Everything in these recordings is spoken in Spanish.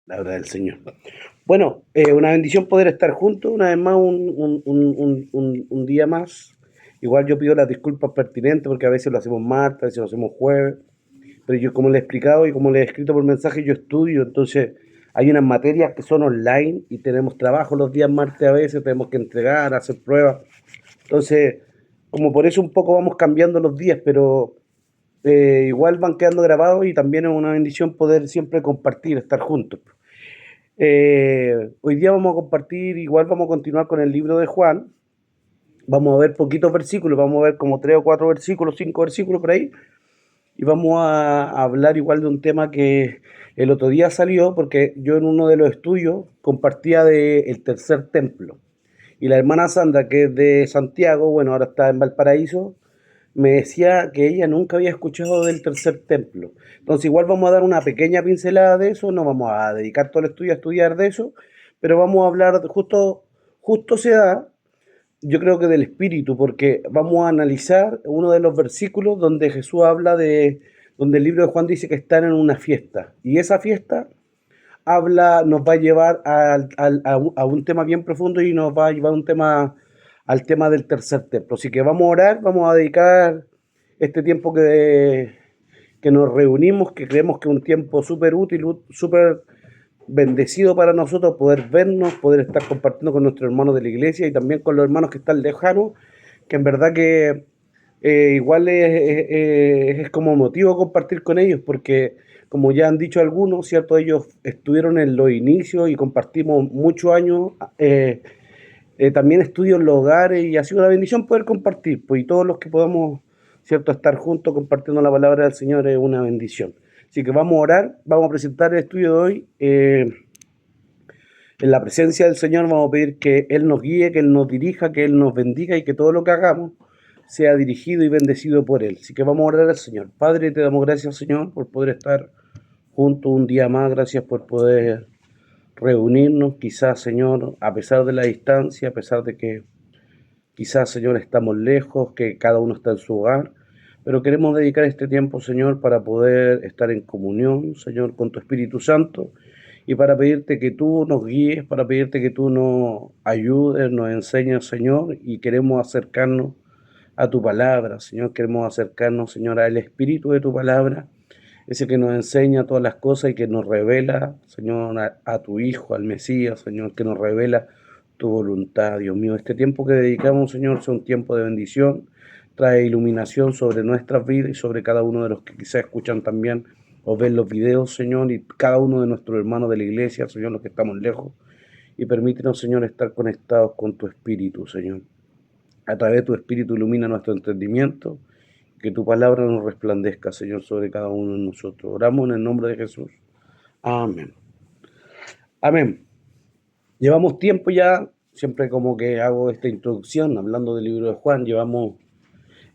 La verdad del Señor. Bueno, una bendición poder estar juntos, una vez más, un día más. Igual yo pido las disculpas pertinentes porque a veces lo hacemos martes, a veces lo hacemos jueves, pero yo como le he explicado y como le he escrito por mensaje, yo estudio, entonces hay unas materias que son online y tenemos trabajo los días martes a veces, tenemos que entregar, hacer pruebas. Entonces, como por eso un poco vamos cambiando los días, pero igual van quedando grabados y también es una bendición poder siempre compartir, estar juntos. Hoy día vamos a compartir, igual vamos a continuar con el libro de Juan. Vamos a ver poquitos versículos, vamos a ver como tres o cuatro versículos, cinco versículos por ahí. Y vamos a hablar igual de un tema que el otro día salió, porque yo en uno de los estudios compartía de el tercer templo. Y la hermana Sandra, que es de Santiago, bueno, ahora está en Valparaíso, me decía que ella nunca había escuchado del tercer templo. Entonces igual vamos a dar una pequeña pincelada de eso, no vamos a dedicar todo el estudio a estudiar de eso, pero vamos a hablar justo se da, yo creo que del espíritu, porque vamos a analizar uno de los versículos donde Jesús habla donde el libro de Juan dice que están en una fiesta, y esa fiesta nos va a llevar a un tema bien profundo y nos va a llevar al tema del tercer templo. Así que vamos a orar, vamos a dedicar este tiempo que nos reunimos, que creemos que es un tiempo súper útil, súper bendecido para nosotros, poder vernos, poder estar compartiendo con nuestros hermanos de la iglesia y también con los hermanos que están lejanos, que en verdad que igual es como motivo compartir con ellos, porque como ya han dicho algunos, ¿cierto? Ellos estuvieron en los inicios y compartimos muchos años, también estudio en los hogares y ha sido una bendición poder compartir, pues y todos los que podamos, ¿cierto? Estar juntos compartiendo la palabra del Señor es una bendición. Así que vamos a orar, vamos a presentar el estudio de hoy. En la presencia del Señor vamos a pedir que Él nos guíe, que Él nos dirija, que Él nos bendiga y que todo lo que hagamos sea dirigido y bendecido por Él. Así que vamos a orar al Señor. Padre, te damos gracias, Señor, por poder estar juntos un día más. Gracias por poder reunirnos, quizás, Señor, a pesar de la distancia, a pesar de que quizás, Señor, estamos lejos, que cada uno está en su hogar. Pero queremos dedicar este tiempo, Señor, para poder estar en comunión, Señor, con tu Espíritu Santo y para pedirte que tú nos guíes, para pedirte que tú nos ayudes, nos enseñes, Señor, y queremos acercarnos a tu palabra, Señor, queremos acercarnos, Señor, al espíritu de tu palabra, ese que nos enseña todas las cosas y que nos revela, Señor, a tu Hijo, al Mesías, Señor, que nos revela tu voluntad, Dios mío. Este tiempo que dedicamos, Señor, es un tiempo de bendición, trae iluminación sobre nuestras vidas y sobre cada uno de los que quizás escuchan también o ven los videos, Señor, y cada uno de nuestros hermanos de la iglesia, Señor, los que estamos lejos. Y permítenos, Señor, estar conectados con tu Espíritu, Señor. A través de tu Espíritu ilumina nuestro entendimiento, que tu palabra nos resplandezca, Señor, sobre cada uno de nosotros. Oramos en el nombre de Jesús. Amén. Amén. Llevamos tiempo ya, siempre como que hago esta introducción, hablando del libro de Juan, llevamos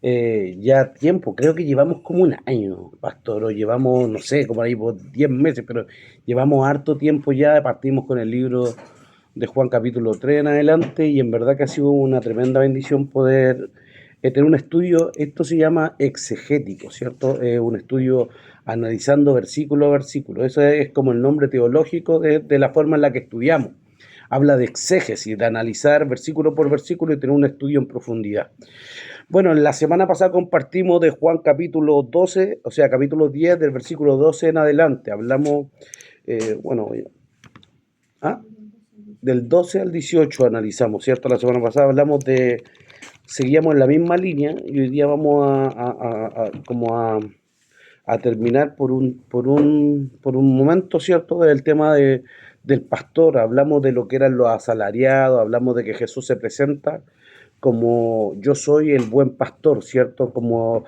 ya tiempo, creo que llevamos como un año, pastor, o llevamos, no sé, como ahí por 10 meses, pero llevamos harto tiempo ya, partimos con el libro de Juan capítulo 3 en adelante y en verdad que ha sido una tremenda bendición poder tener un estudio, esto se llama exegético, ¿cierto? Un estudio analizando versículo a versículo, eso es como el nombre teológico de la forma en la que estudiamos. Habla de exégesis, de analizar versículo por versículo y tener un estudio en profundidad. Bueno, la semana pasada compartimos de Juan capítulo 12, o sea, capítulo 10, del versículo 12 en adelante. Hablamos, bueno, ¿ah? Del 12 al 18 analizamos, ¿cierto? La semana pasada hablamos seguíamos en la misma línea y hoy día vamos a terminar por un momento, ¿cierto? Del tema del pastor. Hablamos de lo que eran los asalariados, hablamos de que Jesús se presenta como yo soy el buen pastor, ¿cierto? Como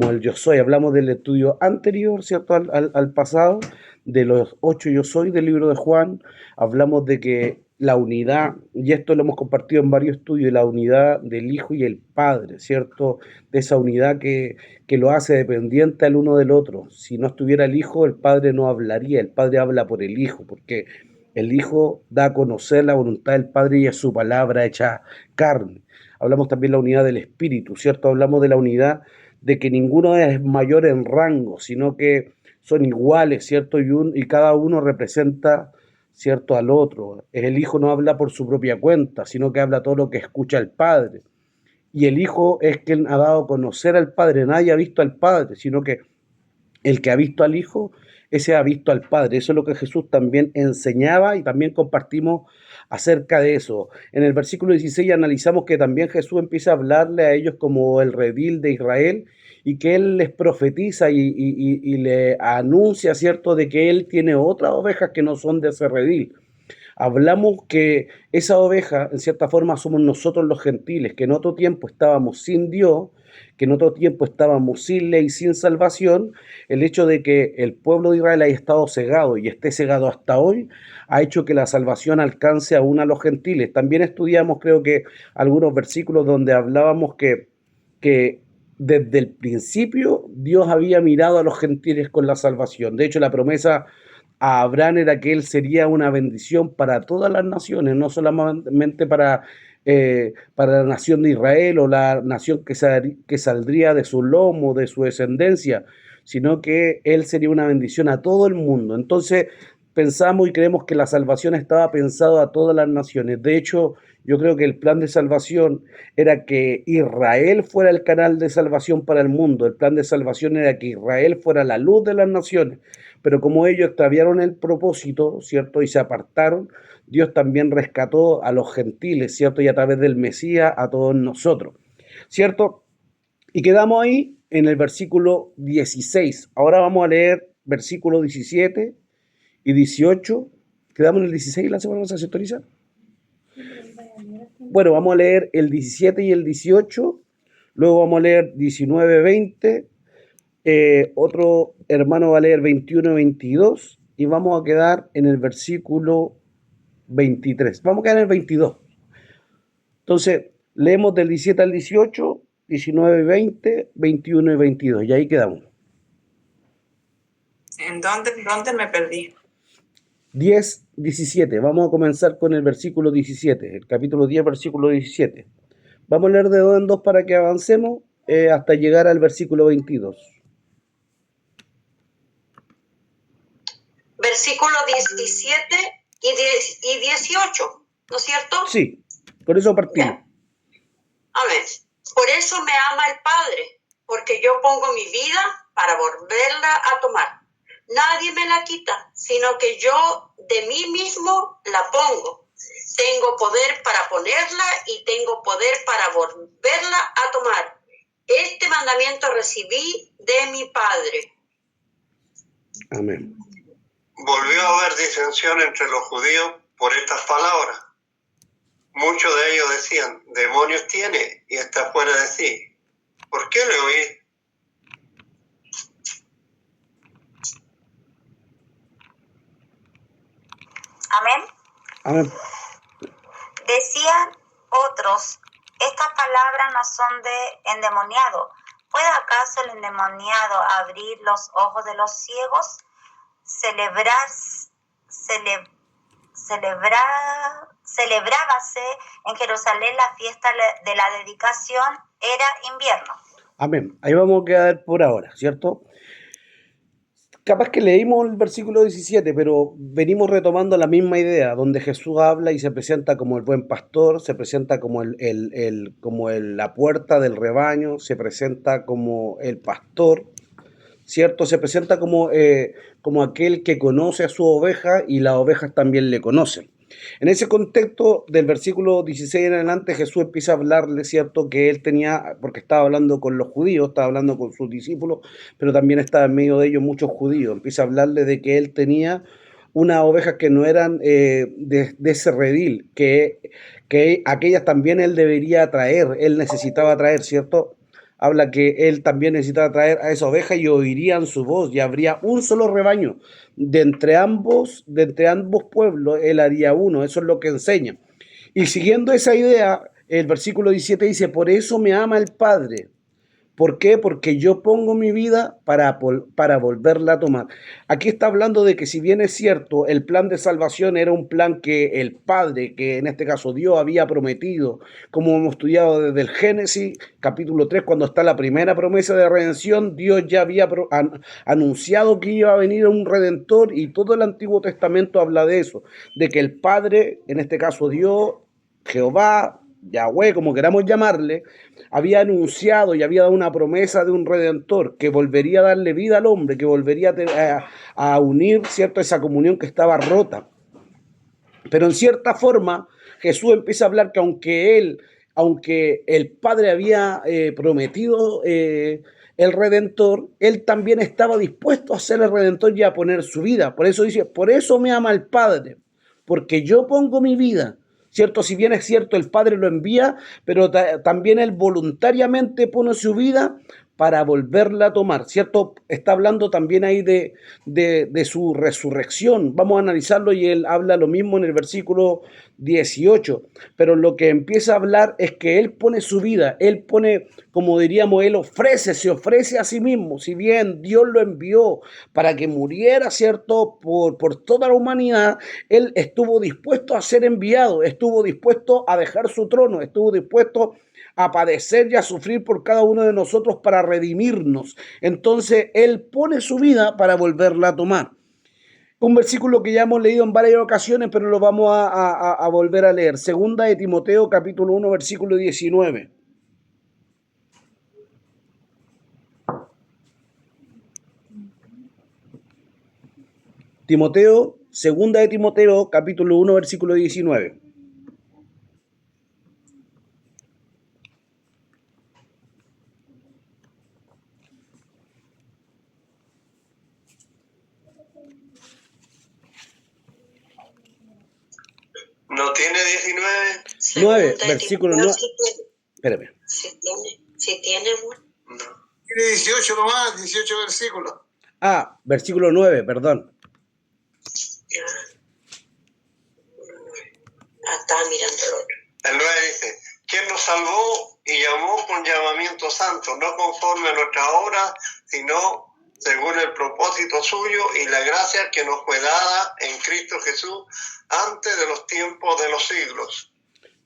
el yo soy. Hablamos del estudio anterior, ¿cierto? Al pasado, de los 8 yo soy del libro de Juan. Hablamos de que la unidad, y esto lo hemos compartido en varios estudios, la unidad del Hijo y el Padre, ¿cierto? De esa unidad que lo hace dependiente al uno del otro. Si no estuviera el Hijo, el Padre no hablaría, el Padre habla por el Hijo, porque el Hijo da a conocer la voluntad del Padre y es su palabra hecha carne. Hablamos también de la unidad del Espíritu, ¿cierto? Hablamos de la unidad de que ninguno es mayor en rango, sino que son iguales, ¿cierto? Y cada uno representa ¿cierto? Al otro. El Hijo no habla por su propia cuenta, sino que habla todo lo que escucha el Padre. Y el Hijo es quien ha dado a conocer al Padre. Nadie ha visto al Padre, sino que el que ha visto al Hijo, ese ha visto al Padre. Eso es lo que Jesús también enseñaba y también compartimos acerca de eso. En el versículo 16 analizamos que también Jesús empieza a hablarle a ellos como el redil de Israel y que Él les profetiza y le anuncia, ¿cierto?, de que Él tiene otras ovejas que no son de ese redil. Hablamos que esa oveja, en cierta forma, somos nosotros los gentiles, que en otro tiempo estábamos sin Dios, que en otro tiempo estábamos sin ley, sin salvación. El hecho de que el pueblo de Israel haya estado cegado y esté cegado hasta hoy, ha hecho que la salvación alcance aún a los gentiles. También estudiamos, creo que, algunos versículos donde hablábamos que desde el principio Dios había mirado a los gentiles con la salvación. De hecho, la promesa a Abraham era que él sería una bendición para todas las naciones, no solamente para la nación de Israel o la nación que saldría de su lomo, de su descendencia, sino que él sería una bendición a todo el mundo. Entonces pensamos y creemos que la salvación estaba pensada a todas las naciones. De hecho, yo creo que el plan de salvación era que Israel fuera el canal de salvación para el mundo. El plan de salvación era que Israel fuera la luz de las naciones. Pero como ellos extraviaron el propósito, ¿cierto? Y se apartaron, Dios también rescató a los gentiles, ¿cierto? Y a través del Mesías a todos nosotros, ¿cierto? Y quedamos ahí en el versículo 16. Ahora vamos a leer versículo 17 y 18. Quedamos en el 16, la semana pasada, ¿se autoriza? Bueno, vamos a leer el 17 y el 18. Luego vamos a leer 19, 20. Otro hermano va a leer 21 y 22. Y vamos a quedar en el versículo 23. Vamos a quedar en el 22. Entonces, leemos del 17 al 18, 19 y 20, 21 y 22. Y ahí quedamos. ¿En dónde me perdí? 10, 17. Vamos a comenzar con el versículo 17. El capítulo 10, versículo 17. Vamos a leer de dos en dos para que avancemos hasta llegar al versículo 22. Versículo 17 y 18, ¿no es cierto? Sí, por eso partimos. Amén. Por eso me ama el Padre, porque yo pongo mi vida para volverla a tomar. Nadie me la quita, sino que yo de mí mismo la pongo. Tengo poder para ponerla y tengo poder para volverla a tomar. Este mandamiento recibí de mi Padre. Amén. Volvió a haber disensión entre los judíos por estas palabras. Muchos de ellos decían, demonios tiene y está fuera de sí. ¿Por qué le oí? Amén. Amén. Decían otros, estas palabras no son de endemoniado. ¿Puede acaso el endemoniado abrir los ojos de los ciegos? Celebrábase en Jerusalén la fiesta de la dedicación, era invierno. Amén. Ahí vamos a quedar por ahora, ¿cierto? Capaz que leímos el versículo 17, pero venimos retomando la misma idea, donde Jesús habla y se presenta como el buen pastor, se presenta como la puerta del rebaño, se presenta como el pastor, ¿cierto? Se presenta como aquel que conoce a su oveja y las ovejas también le conocen. En ese contexto del versículo 16 en adelante, Jesús empieza a hablarle, ¿cierto? Que él tenía, porque estaba hablando con los judíos, estaba hablando con sus discípulos, pero también estaba en medio de ellos muchos judíos. Empieza a hablarle de que él tenía unas ovejas que no eran de ese redil, que aquellas también él debería traer, él necesitaba traer, ¿cierto? Habla que él también necesitaba traer a esa oveja y oirían su voz y habría un solo rebaño. De entre ambos pueblos, él haría uno. Eso es lo que enseña. Y siguiendo esa idea, el versículo 17 dice, por eso me ama el Padre, ¿Por qué? Porque yo pongo mi vida para volverla a tomar. Aquí está hablando de que si bien es cierto, el plan de salvación era un plan que el Padre, que en este caso Dios había prometido, como hemos estudiado desde el Génesis, capítulo 3, cuando está la primera promesa de redención, Dios ya había anunciado que iba a venir un Redentor y todo el Antiguo Testamento habla de eso, de que el Padre, en este caso Dios, Jehová, Yahweh, como queramos llamarle, había anunciado y había dado una promesa de un redentor que volvería a darle vida al hombre, que volvería a unir, ¿cierto?, esa comunión que estaba rota. Pero en cierta forma, Jesús empieza a hablar que aunque el Padre había prometido el Redentor, él también estaba dispuesto a ser el Redentor y a poner su vida. Por eso dice, por eso me ama el Padre, porque yo pongo mi vida. ¿Cierto? Si bien es cierto, el Padre lo envía, pero también Él voluntariamente pone su vida para volverla a tomar, ¿cierto? Está hablando también ahí de su resurrección. Vamos a analizarlo y Él habla lo mismo en el versículo 18. Pero lo que empieza a hablar es que Él pone su vida, Él pone, como diríamos, Él se ofrece a sí mismo. Si bien Dios lo envió para que muriera, ¿cierto?, por toda la humanidad, Él estuvo dispuesto a ser enviado, estuvo dispuesto a dejar su trono, estuvo dispuesto a padecer y a sufrir por cada uno de nosotros para redimirnos. Entonces, Él pone su vida para volverla a tomar. Un versículo que ya hemos leído en varias ocasiones, pero lo vamos a volver a leer. Segunda de Timoteo, capítulo 1, versículo 19. Segunda de Timoteo, capítulo 1, versículo 19. ¿No tiene 19? 9, versículo 9. Espérame. Si tiene, No. Tiene 18 nomás, 18 versículos. Ah, versículo 9, perdón. estaba mirando el otro. El 9 dice, quien nos salvó y llamó con llamamiento santo, no conforme a nuestra obra, sino según el propósito suyo y la gracia que nos fue dada en Cristo Jesús antes de los tiempos de los siglos.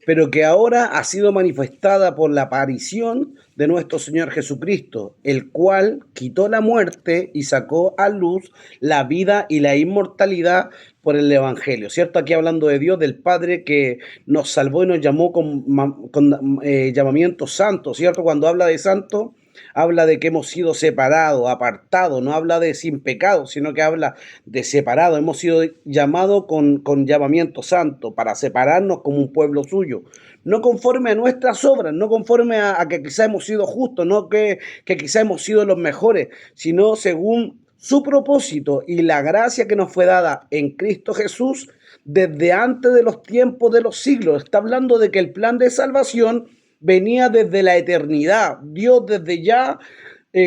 Pero que ahora ha sido manifestada por la aparición de nuestro Señor Jesucristo, el cual quitó la muerte y sacó a luz la vida y la inmortalidad por el Evangelio, ¿cierto? Aquí hablando de Dios, del Padre que nos salvó y nos llamó con llamamiento santo, ¿cierto? Cuando habla de santo, habla de que hemos sido separados, apartados, no habla de sin pecado, sino que habla de separado. Hemos sido llamados con llamamiento santo para separarnos como un pueblo suyo. No conforme a nuestras obras, no conforme a que quizá hemos sido justos, no que quizá hemos sido los mejores, sino según su propósito y la gracia que nos fue dada en Cristo Jesús desde antes de los tiempos de los siglos. Está hablando de que el plan de salvación venía desde la eternidad. Dios desde ya,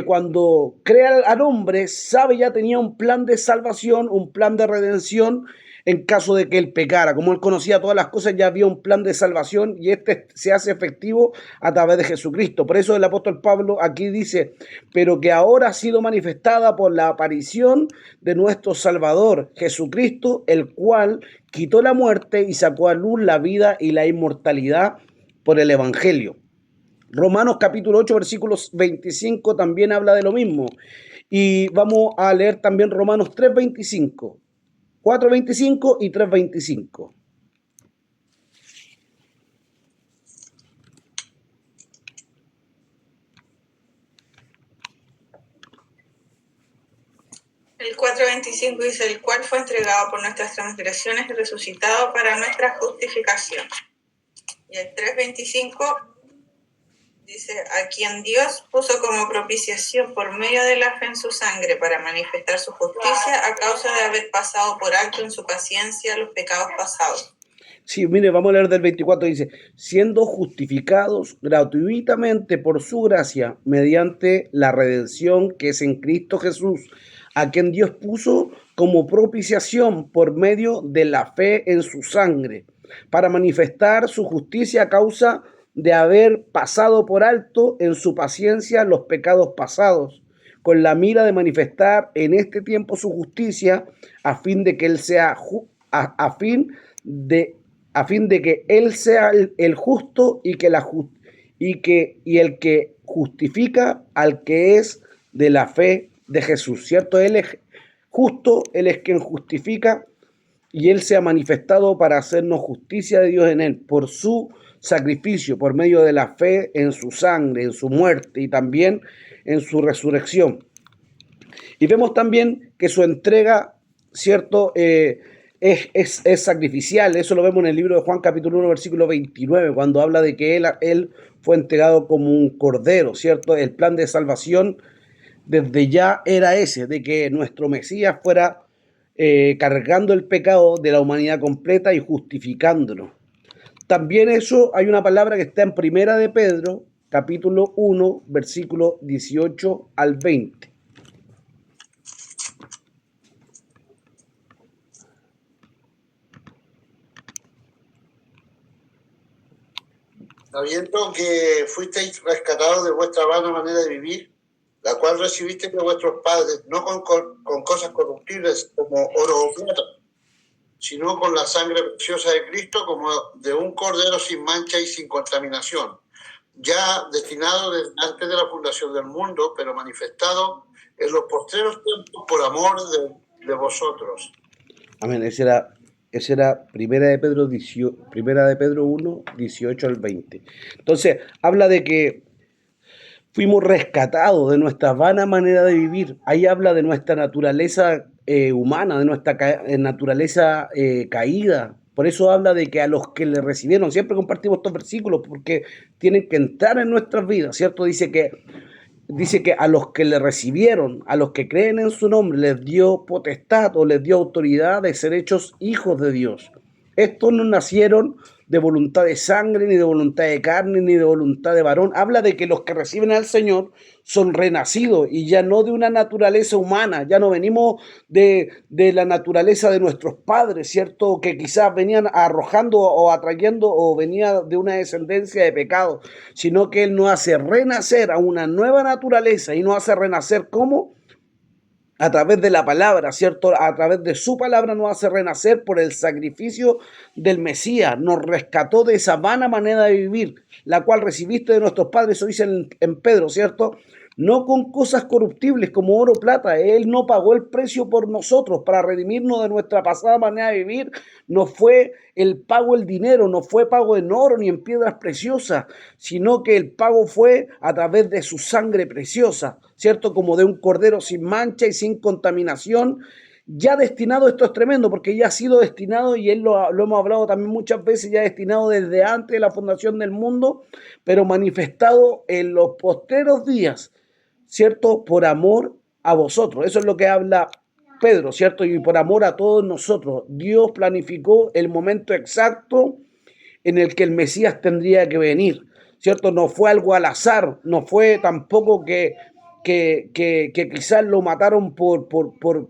cuando crea al hombre, sabe, ya tenía un plan de salvación, un plan de redención en caso de que él pecara. Como él conocía todas las cosas, ya había un plan de salvación y este se hace efectivo a través de Jesucristo. Por eso el apóstol Pablo aquí dice, pero que ahora ha sido manifestada por la aparición de nuestro Salvador, Jesucristo, el cual quitó la muerte y sacó a luz la vida y la inmortalidad por el Evangelio. Romanos capítulo 8, versículos 25 también habla de lo mismo. Y vamos a leer también Romanos 3:25. 4:25 y 3:25. El 4:25 dice, el cual fue entregado por nuestras transgresiones y resucitado para nuestra justificación. Y el 3:25 dice, a quien Dios puso como propiciación por medio de la fe en su sangre para manifestar su justicia a causa de haber pasado por alto en su paciencia los pecados pasados. Sí, mire, vamos a leer del 24, dice, siendo justificados gratuitamente por su gracia mediante la redención que es en Cristo Jesús, a quien Dios puso como propiciación por medio de la fe en su sangre, para manifestar su justicia a causa de haber pasado por alto en su paciencia los pecados pasados, con la mira de manifestar en este tiempo su justicia, a fin de que él sea a fin de que él sea el justo y el que justifica al que es de la fe de Jesús, ¿cierto? Él es justo, él es quien justifica, y él se ha manifestado para hacernos justicia de Dios en él, por su sacrificio, por medio de la fe en su sangre, en su muerte y también en su resurrección. Y vemos también que su entrega, ¿cierto?, es sacrificial. Eso lo vemos en el libro de Juan capítulo 1, versículo 29, cuando habla de que él fue entregado como un cordero, ¿cierto? El plan de salvación desde ya era ese, de que nuestro Mesías fuera cargando el pecado de la humanidad completa y justificándonos. También eso, hay una palabra que está en Primera de Pedro, capítulo 1, versículo 18 al 20. Sabiendo que fuisteis rescatados de vuestra vana manera de vivir, la cual recibisteis de vuestros padres, no con cosas corruptibles como oro o plata, sino con la sangre preciosa de Cristo, como de un cordero sin mancha y sin contaminación, ya destinado desde antes de la fundación del mundo, pero manifestado en los postreros tiempos por amor de vosotros. Amén. Ese era Primera de Pedro 1, 18 al 20. Entonces, habla de que fuimos rescatados de nuestra vana manera de vivir. Ahí habla de nuestra naturaleza humana, de nuestra naturaleza caída. Por eso habla de que a los que le recibieron, siempre compartimos estos versículos porque tienen que entrar en nuestras vidas, ¿cierto? Dice que a los que le recibieron, a los que creen en su nombre, les dio potestad o les dio autoridad de ser hechos hijos de Dios. Estos no nacieron de voluntad de sangre, ni de voluntad de carne, ni de voluntad de varón. Habla de que los que reciben al Señor son renacidos y ya no de una naturaleza humana, ya no venimos de la naturaleza de nuestros padres, ¿cierto? Que quizás venían arrojando o atrayendo o venía de una descendencia de pecado, sino que Él nos hace renacer a una nueva naturaleza y nos hace renacer ¿cómo? A través de la palabra, ¿cierto? A través de su palabra nos hace renacer por el sacrificio del Mesías. Nos rescató de esa vana manera de vivir, la cual recibiste de nuestros padres, eso dice en Pedro, ¿cierto? No con cosas corruptibles como oro o plata. Él no pagó el precio por nosotros para redimirnos de nuestra pasada manera de vivir. No fue el pago el dinero, no fue pago en oro ni en piedras preciosas, sino que el pago fue a través de su sangre preciosa, ¿cierto? Como de un cordero sin mancha y sin contaminación, ya destinado. Esto es tremendo porque ya ha sido destinado, y él lo hemos hablado también muchas veces, ya destinado desde antes de la fundación del mundo, pero manifestado en los postreros días, ¿cierto? Por amor a vosotros. Eso es lo que habla Pedro, ¿cierto? Y por amor a todos nosotros. Dios planificó el momento exacto en el que el Mesías tendría que venir, ¿cierto? No fue algo al azar, no fue tampoco que quizás lo mataron porque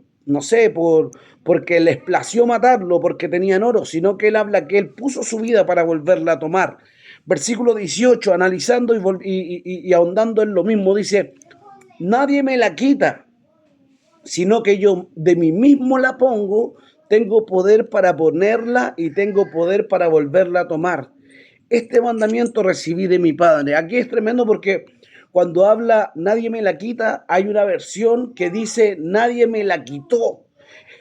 les plació matarlo, porque tenían oro, sino que él habla que él puso su vida para volverla a tomar. Versículo 18, analizando y ahondando en lo mismo, dice: nadie me la quita, sino que yo de mí mismo la pongo. Tengo poder para ponerla y tengo poder para volverla a tomar. Este mandamiento recibí de mi Padre. Aquí es tremendo porque cuando habla nadie me la quita, hay una versión que dice nadie me la quitó.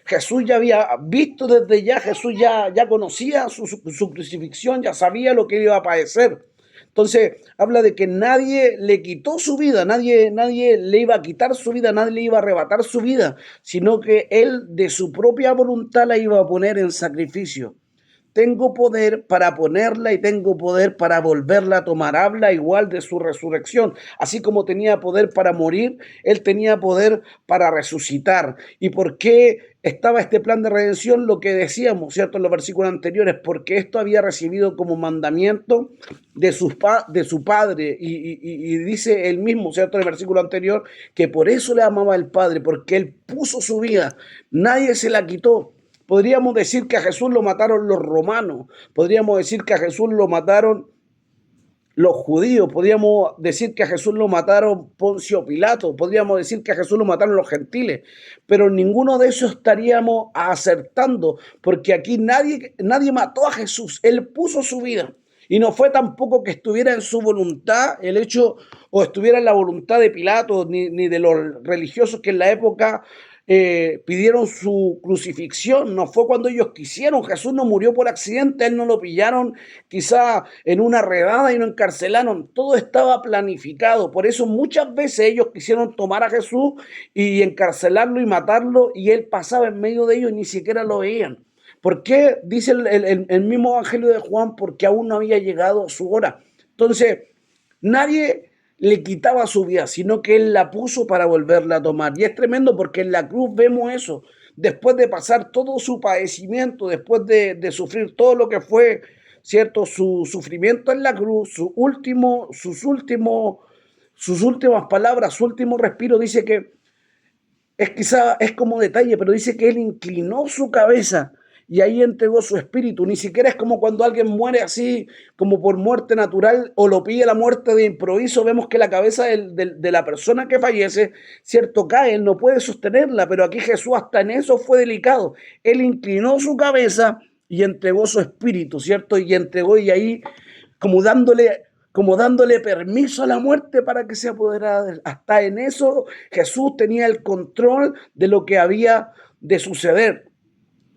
Jesús ya había visto desde ya, Jesús ya conocía su crucifixión, ya sabía lo que iba a padecer. Entonces habla de que nadie le quitó su vida, nadie le iba a quitar su vida, nadie le iba a arrebatar su vida, sino que él de su propia voluntad la iba a poner en sacrificio. Tengo poder para ponerla y tengo poder para volverla a tomar. Habla igual de su resurrección. Así como tenía poder para morir, él tenía poder para resucitar. ¿Y por qué estaba este plan de redención? Lo que decíamos, ¿cierto? En los versículos anteriores, porque esto había recibido como mandamiento de su padre. Y dice él mismo, ¿cierto? En el versículo anterior, que por eso le amaba el Padre, porque él puso su vida. Nadie se la quitó. Podríamos decir que a Jesús lo mataron los romanos. Podríamos decir que a Jesús lo mataron los judíos, podríamos decir que a Jesús lo mataron Poncio Pilato, podríamos decir que a Jesús lo mataron los gentiles, pero ninguno de esos estaríamos acertando, porque aquí nadie mató a Jesús, Él puso su vida. Y no fue tampoco que estuviera en su voluntad el hecho, o estuviera en la voluntad de Pilato, ni de los religiosos que en la época pidieron su crucifixión. No fue cuando ellos quisieron. Jesús no murió por accidente, Él no lo pillaron quizá en una redada y lo encarcelaron. Todo estaba planificado. Por eso muchas veces ellos quisieron tomar a Jesús y encarcelarlo y matarlo, y Él pasaba en medio de ellos y ni siquiera lo veían. ¿Por qué? Dice el mismo Evangelio de Juan, porque aún no había llegado su hora. Entonces, nadie le quitaba su vida, sino que Él la puso para volverla a tomar. Y es tremendo porque en la cruz vemos eso. Después de pasar todo su padecimiento, después de sufrir todo lo que fue, ¿cierto? Su sufrimiento en la cruz, sus últimas palabras, su último respiro, dice que es como detalle, pero dice que Él inclinó su cabeza y ahí entregó su espíritu. Ni siquiera es como cuando alguien muere así, como por muerte natural, o lo pide la muerte de improviso. Vemos que la cabeza de la persona que fallece, ¿cierto? Cae, Él no puede sostenerla, pero aquí Jesús hasta en eso fue delicado. Él inclinó su cabeza y entregó su espíritu, ¿cierto? Y entregó, y ahí como dándole permiso a la muerte para que se apoderara de él. Hasta en eso Jesús tenía el control de lo que había de suceder.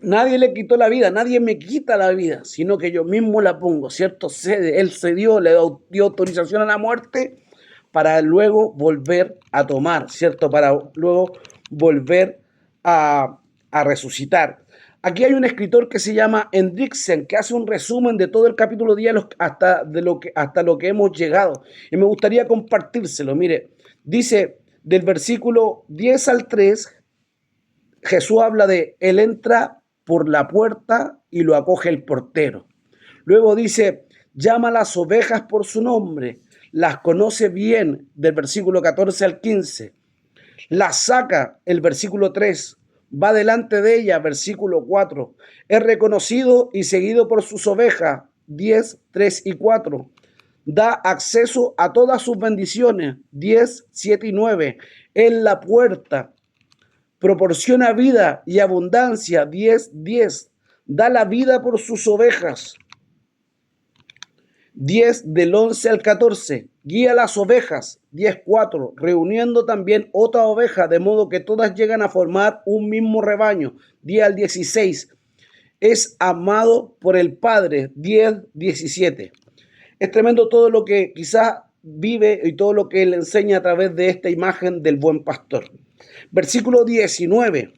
Nadie le quitó la vida, nadie me quita la vida, sino que yo mismo la pongo, ¿cierto? Él cedió, le dio autorización a la muerte para luego volver a tomar, ¿cierto? Para luego volver a resucitar. Aquí hay un escritor que se llama Hendriksen, que hace un resumen de todo el capítulo 10 hasta lo que hemos llegado. Y me gustaría compartírselo. Mire, dice del versículo 10 al 3, Jesús habla de Él entra por la puerta y lo acoge el portero. Luego dice, llama a las ovejas por su nombre, las conoce bien, del versículo 14 al 15. Las saca, el versículo 3, va delante de ella, versículo 4. Es reconocido y seguido por sus ovejas, 10, 3 y 4. Da acceso a todas sus bendiciones, 10, 7 y 9. En la puerta. Proporciona vida y abundancia, 10, 10. Da la vida por sus ovejas, 10 del 11 al 14. Guía las ovejas, 10, 4. Reuniendo también otra oveja, de modo que todas llegan a formar un mismo rebaño, 10 al 16. Es amado por el Padre, 10, 17. Es tremendo todo lo que quizás vive y todo lo que él enseña a través de esta imagen del buen pastor. Versículo 19.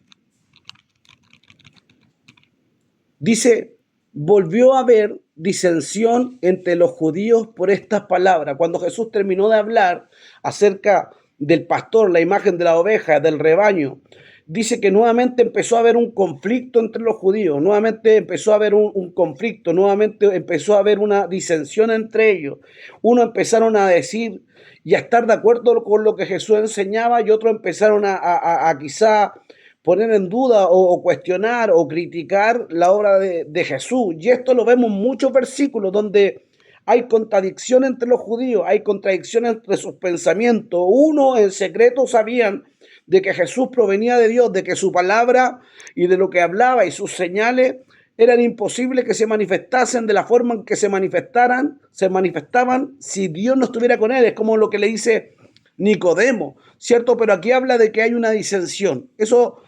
Dice, volvió a haber disensión entre los judíos por estas palabras. Cuando Jesús terminó de hablar acerca del pastor, la imagen de la oveja, del rebaño, dice que nuevamente empezó a haber un conflicto entre los judíos, nuevamente empezó a haber un conflicto, nuevamente empezó a haber una disensión entre ellos. Uno empezaron a decir y a estar de acuerdo con lo que Jesús enseñaba, y otros empezaron a quizá poner en duda o cuestionar o criticar la obra de Jesús. Y esto lo vemos en muchos versículos donde hay contradicción entre los judíos, hay contradicción entre sus pensamientos. Uno en secreto sabían de que Jesús provenía de Dios, de que su palabra y de lo que hablaba y sus señales eran imposibles que se manifestasen de la forma en que se manifestaban si Dios no estuviera con él. Es como lo que le dice Nicodemo, ¿cierto? Pero aquí habla de que hay una disensión. Eso,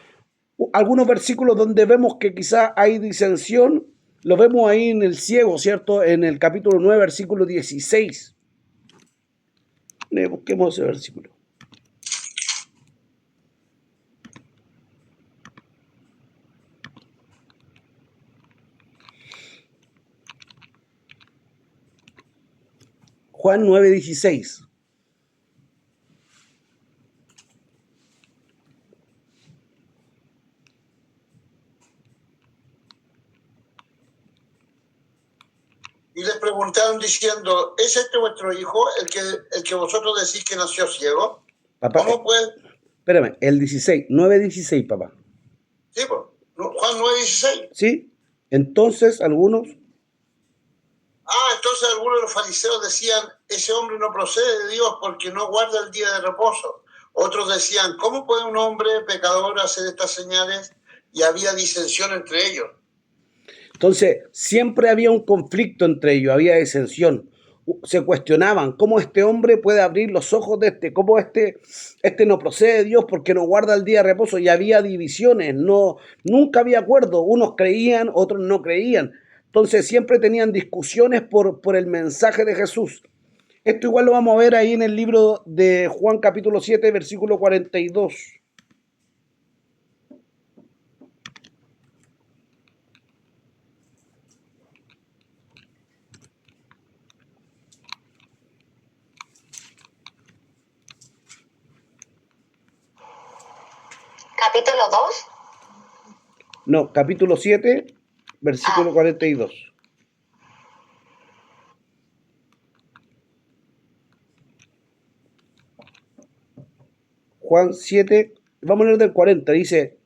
algunos versículos donde vemos que quizá hay disensión, lo vemos ahí en el ciego, ¿cierto? En el capítulo 9, versículo 16. Busquemos ese versículo. Juan 9, 16. Y les preguntaron diciendo, ¿es este vuestro hijo, el que vosotros decís que nació ciego? Papá, ¿Cómo puede? Espérame, el 16, 9, 16, papá. Sí, pues, Juan 9, 16. Sí, entonces algunos... Entonces algunos de los fariseos decían, ese hombre no procede de Dios porque no guarda el día de reposo. Otros decían, ¿cómo puede un hombre pecador hacer estas señales? Y había disensión entre ellos. Entonces, siempre había un conflicto entre ellos, había disensión. Se cuestionaban cómo este hombre puede abrir los ojos de este, cómo este no procede de Dios porque no guarda el día de reposo, y había divisiones, nunca había acuerdo, unos creían, otros no creían. Entonces siempre tenían discusiones por el mensaje de Jesús. Esto igual lo vamos a ver ahí en el libro de Juan capítulo 7, versículo 42. Capítulo 2. No, capítulo 7, versículo 42. Juan 7, vamos a leer del 40, dice: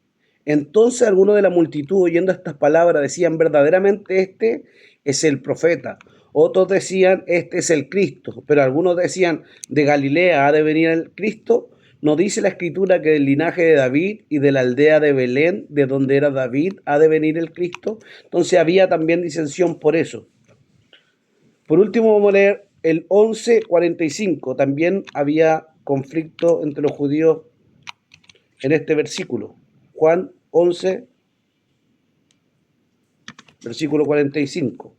entonces algunos de la multitud, oyendo estas palabras, decían, verdaderamente este es el profeta. Otros decían, este es el Cristo. Pero algunos decían, de Galilea ha de venir el Cristo. ¿No dice la Escritura que del linaje de David y de la aldea de Belén, de donde era David, ha de venir el Cristo? Entonces había también disensión por eso. Por último vamos a leer el 11:45. También había conflicto entre los judíos en este versículo. Juan 11, versículo 45.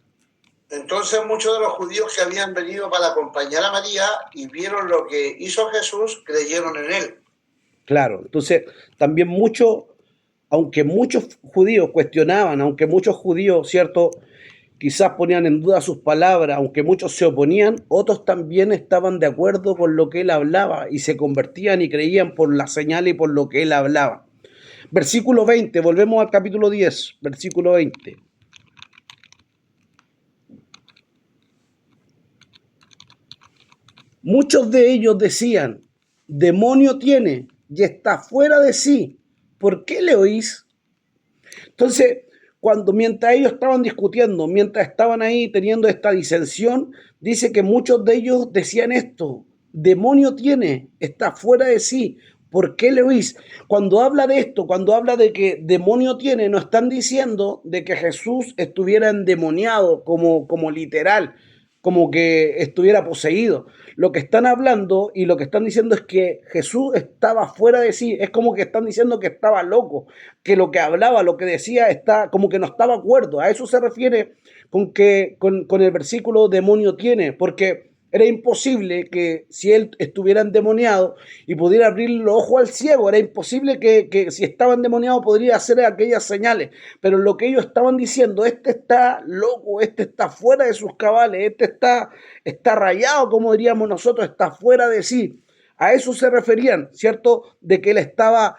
Entonces muchos de los judíos que habían venido para acompañar a María y vieron lo que hizo Jesús, creyeron en él. Claro, entonces también aunque muchos judíos cuestionaban, aunque muchos judíos, ¿cierto?, quizás ponían en duda sus palabras, aunque muchos se oponían, otros también estaban de acuerdo con lo que él hablaba y se convertían y creían por la señal y por lo que él hablaba. Versículo 20, volvemos al capítulo 10, versículo 20. Muchos de ellos decían, demonio tiene y está fuera de sí, ¿por qué le oís? Entonces, mientras ellos estaban discutiendo, mientras estaban ahí teniendo esta disensión, dice que muchos de ellos decían esto, demonio tiene, está fuera de sí, ¿por qué le oís? Cuando habla de esto, cuando habla de que demonio tiene, no están diciendo de que Jesús estuviera endemoniado como literal, como que estuviera poseído. Lo que están hablando y lo que están diciendo es que Jesús estaba fuera de sí. Es como que están diciendo que estaba loco, que lo que hablaba, lo que decía, como que no estaba de acuerdo. A eso se refiere con el versículo demonio tiene, porque era imposible que si él estuviera endemoniado y pudiera abrir los ojos al ciego, era imposible que si estaba endemoniado podría hacer aquellas señales. Pero lo que ellos estaban diciendo, este está loco, este está fuera de sus cabales, este está rayado, como diríamos nosotros, está fuera de sí. A eso se referían, ¿cierto? De que él está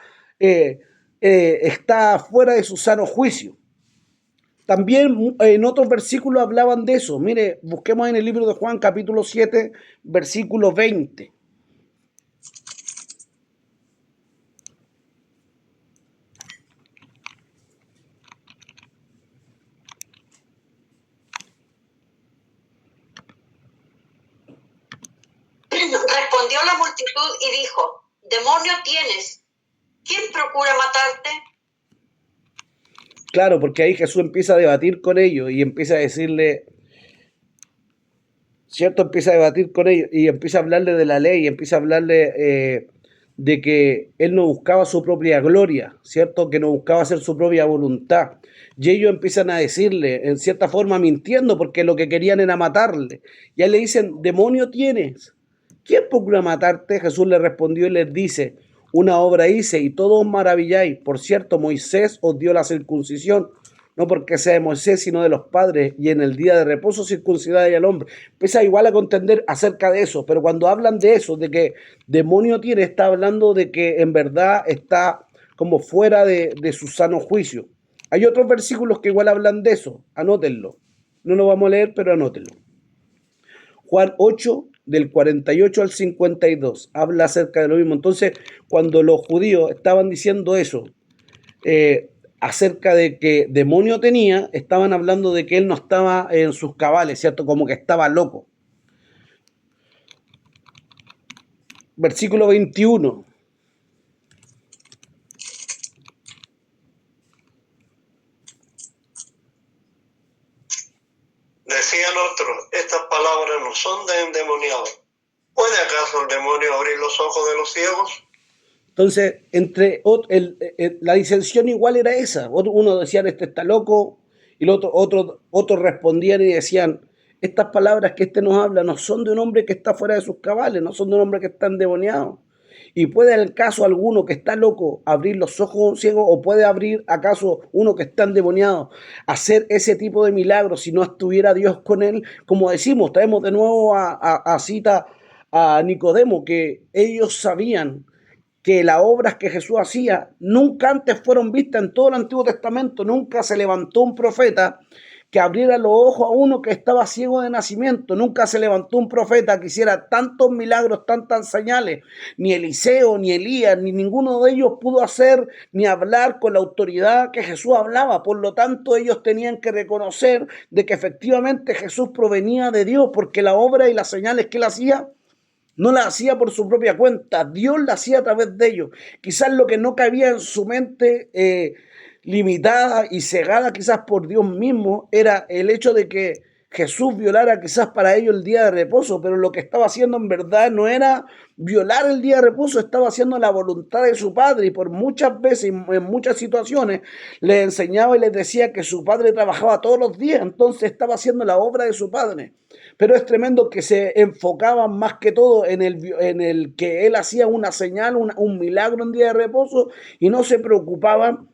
fuera de su sano juicio. También en otros versículos hablaban de eso. Mire, busquemos en el libro de Juan, capítulo 7, versículo 20. Respondió la multitud y dijo, demonio tienes, ¿quién procura matarte? Claro, porque ahí Jesús empieza a debatir con ellos y empieza a decirle, ¿cierto? Empieza a debatir con ellos y empieza a hablarle de la ley, empieza a hablarle de que él no buscaba su propia gloria, ¿cierto? Que no buscaba hacer su propia voluntad. Y ellos empiezan a decirle, en cierta forma mintiendo, porque lo que querían era matarle. Y a él le dicen, demonio tienes, ¿quién procura matarte? Jesús le respondió y les dice, una obra hice y todos os maravilláis. Por cierto, Moisés os dio la circuncisión, no porque sea de Moisés, sino de los padres, y en el día de reposo circuncidáis al hombre. Empieza igual a contender acerca de eso, pero cuando hablan de eso, de que demonio tiene, está hablando de que en verdad está como fuera de su sano juicio. Hay otros versículos que igual hablan de eso, anótenlo. No lo vamos a leer, pero anótenlo. Juan 8, del 48 al 52, habla acerca de lo mismo. Entonces, cuando los judíos estaban diciendo eso, acerca de que demonio tenía, estaban hablando de que él no estaba en sus cabales, ¿cierto? Como que estaba loco. versículo 21. Decían otros, estas palabras no son de endemoniado. ¿Puede acaso el demonio abrir los ojos de los ciegos? Entonces, la disensión igual era esa. Uno decía, este está loco, y otros respondían y decían, estas palabras que este nos habla no son de un hombre que está fuera de sus cabales, no son de un hombre que está endemoniado. ¿Y puede el caso alguno que está loco abrir los ojos a un ciego, o puede abrir acaso uno que está endemoniado hacer ese tipo de milagros si no estuviera Dios con él? Como decimos, traemos de nuevo a cita a Nicodemo, que ellos sabían que las obras que Jesús hacía nunca antes fueron vistas en todo el Antiguo Testamento. Nunca se levantó un profeta que abriera los ojos a uno que estaba ciego de nacimiento. Nunca se levantó un profeta que hiciera tantos milagros, tantas señales. Ni Eliseo, ni Elías, ni ninguno de ellos pudo hacer ni hablar con la autoridad que Jesús hablaba. Por lo tanto, ellos tenían que reconocer de que efectivamente Jesús provenía de Dios, porque la obra y las señales que él hacía no la hacía por su propia cuenta, Dios la hacía a través de ellos. Quizás lo que no cabía en su mente, limitada y cegada quizás por Dios mismo, era el hecho de que Jesús violara quizás para ellos el día de reposo, pero lo que estaba haciendo en verdad no era violar el día de reposo, estaba haciendo la voluntad de su Padre, y por muchas veces, en muchas situaciones, les enseñaba y les decía que su Padre trabajaba todos los días, entonces estaba haciendo la obra de su Padre. Pero es tremendo que se enfocaban más que todo en el que él hacía una señal, un milagro en día de reposo, y no se preocupaban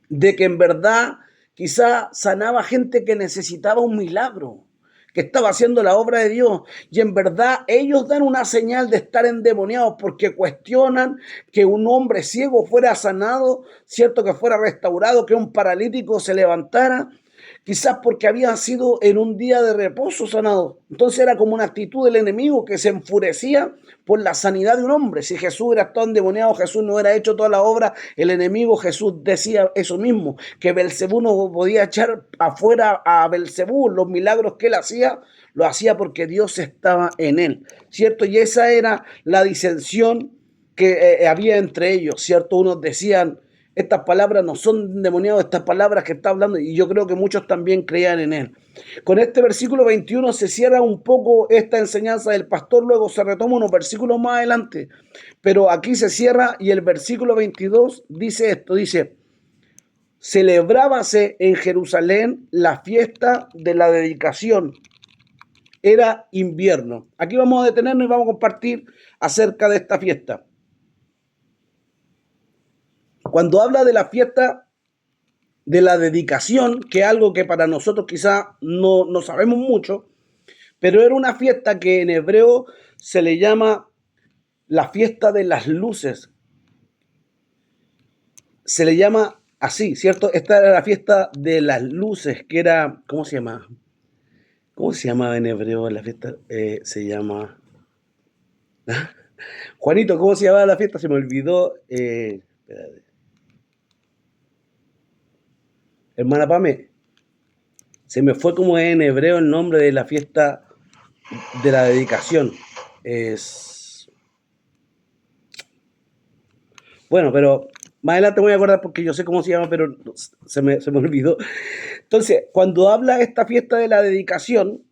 de que en verdad quizá sanaba gente que necesitaba un milagro, que estaba haciendo la obra de Dios. Y en verdad ellos dan una señal de estar endemoniados porque cuestionan que un hombre ciego fuera sanado, cierto, que fuera restaurado, que un paralítico se levantara, quizás porque habían sido en un día de reposo sanados. Entonces era como una actitud del enemigo que se enfurecía por la sanidad de un hombre. Si Jesús hubiera estado endemoniado, Jesús no hubiera hecho toda la obra, el enemigo, Jesús decía eso mismo, que Belcebú no podía echar afuera a Belcebú. Los milagros que él hacía, lo hacía porque Dios estaba en él, ¿cierto? Y esa era la disensión que había entre ellos, ¿cierto? Unos decían, estas palabras no son endemoniados, estas palabras que está hablando, y yo creo que muchos también creían en él. Con este versículo 21 se cierra un poco esta enseñanza del pastor, luego se retoma unos versículos más adelante, pero aquí se cierra, y el versículo 22 dice esto, dice, celebrábase en Jerusalén la fiesta de la dedicación. Era invierno. Aquí vamos a detenernos y vamos a compartir acerca de esta fiesta. Cuando habla de la fiesta de la dedicación, que es algo que para nosotros quizá no sabemos mucho, pero era una fiesta que en hebreo se le llama la fiesta de las luces. Se le llama así, ¿cierto? Esta era la fiesta de las luces, que era, ¿cómo se llama? ¿Cómo se llamaba en hebreo la fiesta? Se llama... Juanito, ¿cómo se llamaba la fiesta? Se me olvidó. Espérate. Hermana Pame, se me fue como en hebreo el nombre de la fiesta de la dedicación. Es... Bueno, pero más adelante me voy a acordar porque yo sé cómo se llama, pero se me olvidó. Entonces, cuando habla esta fiesta de la dedicación,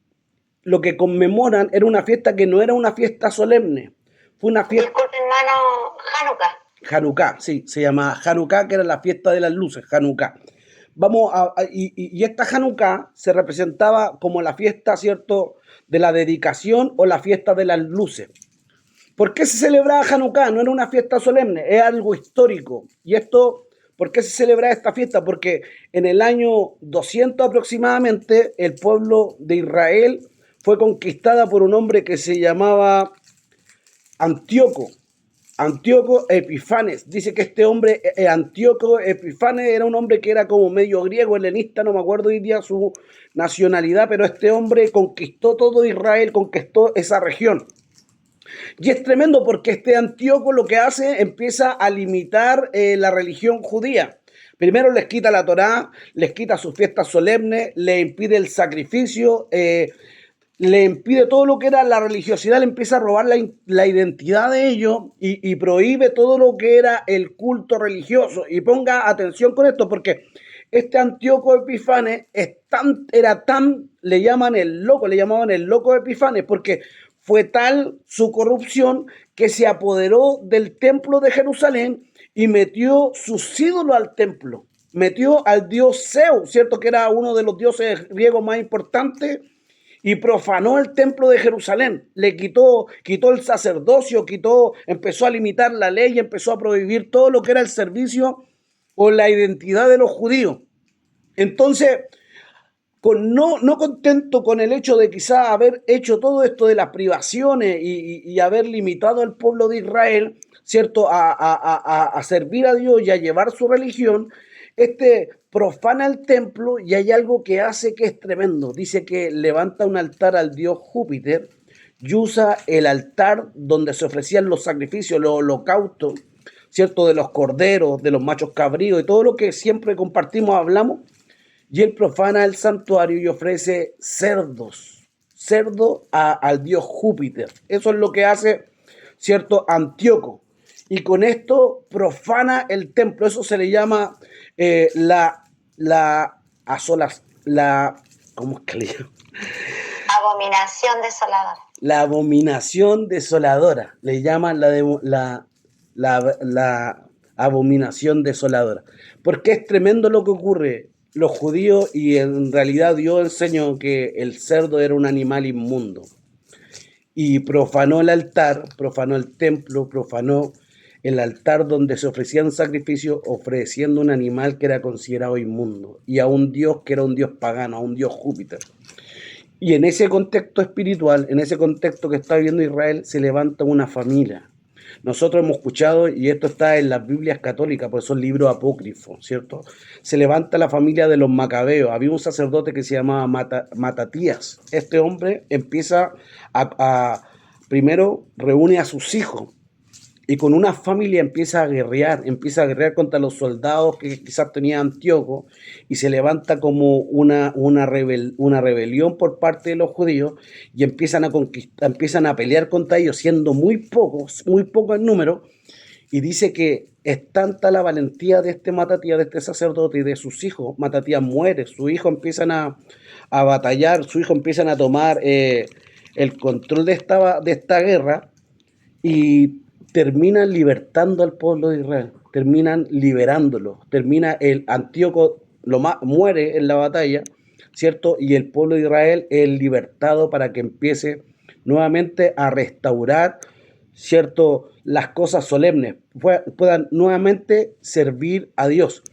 lo que conmemoran era una fiesta que no era una fiesta solemne. Fue una fiesta... Disculpe, hermano, Hanukkah. Hanukkah, sí, se llama Hanukkah, que era la fiesta de las luces, Hanukkah. Y esta Hanukkah se representaba como la fiesta, ¿cierto?, de la dedicación o la fiesta de las luces. ¿Por qué se celebraba Hanukkah? No era una fiesta solemne, es algo histórico. Y esto, ¿por qué se celebraba esta fiesta? Porque en el año 200 aproximadamente, el pueblo de Israel fue conquistada por un hombre que se llamaba Antíoco Epifanes. Dice que este hombre, Antíoco Epifanes, era un hombre que era como medio griego, helenista, no me acuerdo hoy día su nacionalidad, pero este hombre conquistó todo Israel, conquistó esa región. Y es tremendo porque este Antíoco lo que hace, empieza a limitar la religión judía. Primero les quita la Torá, les quita sus fiestas solemnes, les impide el sacrificio, le impide todo lo que era la religiosidad, le empieza a robar la identidad de ellos y prohíbe todo lo que era el culto religioso. Y ponga atención con esto, porque este Antíoco Epifanes le llamaban el loco de Epifanes, porque fue tal su corrupción que se apoderó del templo de Jerusalén y metió sus ídolos al templo. Metió al dios Zeus, ¿cierto? Que era uno de los dioses griegos más importantes, y profanó el templo de Jerusalén. Le quitó el sacerdocio, empezó a limitar la ley, empezó a prohibir todo lo que era el servicio o la identidad de los judíos. Entonces, no contento con el hecho de quizá haber hecho todo esto de las privaciones y haber limitado al pueblo de Israel, ¿cierto?, a servir a Dios y a llevar su religión, profana el templo y hay algo que hace que es tremendo. Dice que levanta un altar al dios Júpiter y usa el altar donde se ofrecían los sacrificios, los holocaustos, ¿cierto?, de los corderos, de los machos cabríos y todo lo que siempre compartimos, hablamos. Y él profana el santuario y ofrece cerdo al dios Júpiter. Eso es lo que hace, ¿cierto?, Antíoco. Y con esto profana el templo. Eso se le llama ¿cómo es que le llama? Abominación desoladora. La abominación desoladora. Le llaman la abominación desoladora. Porque es tremendo lo que ocurre. Los judíos, y en realidad Dios enseñó que el cerdo era un animal inmundo. Y profanó el altar, profanó el templo, profanó el altar donde se ofrecían sacrificios, ofreciendo un animal que era considerado inmundo, y a un dios que era un dios pagano, a un dios Júpiter. Y en ese contexto espiritual, en ese contexto que está viviendo Israel, se levanta una familia. Nosotros hemos escuchado, y esto está en las Biblias católicas, porque son libros apócrifos, ¿cierto? Se levanta la familia de los macabeos. Había un sacerdote que se llamaba Matatías. Este hombre empieza primero reúne a sus hijos, y con una familia empieza a guerrear contra los soldados que quizás tenía Antíoco, y se levanta como una rebelión por parte de los judíos, y empiezan a pelear contra ellos, siendo muy pocos en número, y dice que es tanta la valentía de este Matatías, de este sacerdote y de sus hijos. Matatías muere, sus hijos empiezan a batallar, sus hijos empiezan a tomar el control de esta guerra, y terminan libertando al pueblo de Israel, terminan liberándolo, el Antíoco muere en la batalla, ¿cierto? Y el pueblo de Israel es libertado para que empiece nuevamente a restaurar, ¿cierto?, las cosas solemnes, puedan nuevamente servir a Dios.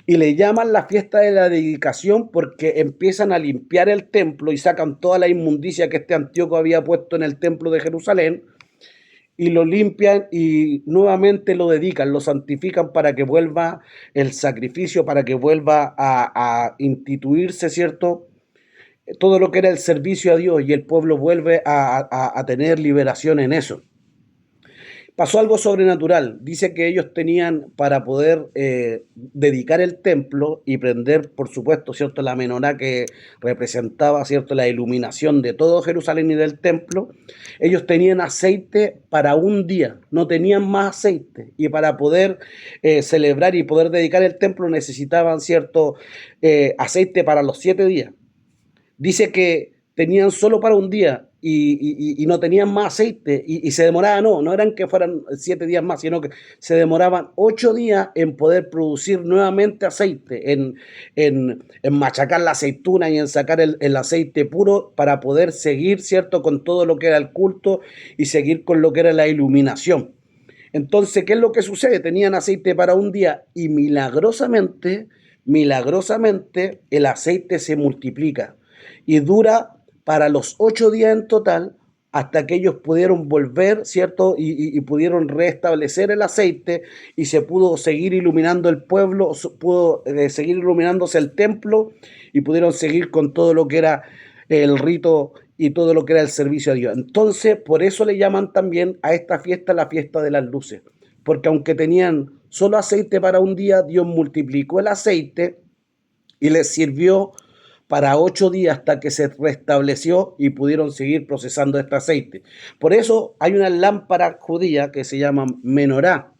Y le llaman la fiesta de la dedicación porque empiezan a limpiar el templo y sacan toda la inmundicia que este Antíoco había puesto en el templo de Jerusalén, y lo limpian y nuevamente lo dedican, lo santifican para que vuelva el sacrificio, para que vuelva a instituirse, ¿cierto?, todo lo que era el servicio a Dios, y el pueblo vuelve a tener liberación en eso. Pasó algo sobrenatural. Dice que ellos tenían, para poder dedicar el templo y prender, por supuesto, ¿cierto?, la menorá que representaba, ¿cierto?, la iluminación de todo Jerusalén y del templo, ellos tenían aceite para un día, no tenían más aceite, y para poder celebrar y poder dedicar el templo necesitaban, ¿cierto?, aceite para los 7 días. Dice que tenían solo para un día y no tenían más aceite, y se demoraban, no eran que fueran 7 días más, sino que se demoraban 8 días en poder producir nuevamente aceite, en machacar la aceituna y en sacar el aceite puro para poder seguir, ¿cierto?, con todo lo que era el culto y seguir con lo que era la iluminación. Entonces, ¿qué es lo que sucede? Tenían aceite para un día y milagrosamente el aceite se multiplica y dura para los 8 días en total, hasta que ellos pudieron volver, ¿cierto?, y pudieron restablecer el aceite, y se pudo seguir iluminando el pueblo, pudo seguir iluminándose el templo, y pudieron seguir con todo lo que era el rito y todo lo que era el servicio a Dios. Entonces, por eso le llaman también a esta fiesta la fiesta de las luces, porque aunque tenían solo aceite para un día, Dios multiplicó el aceite y les sirvió para 8 días hasta que se restableció y pudieron seguir procesando este aceite. Por eso hay una lámpara judía que se llama menorá,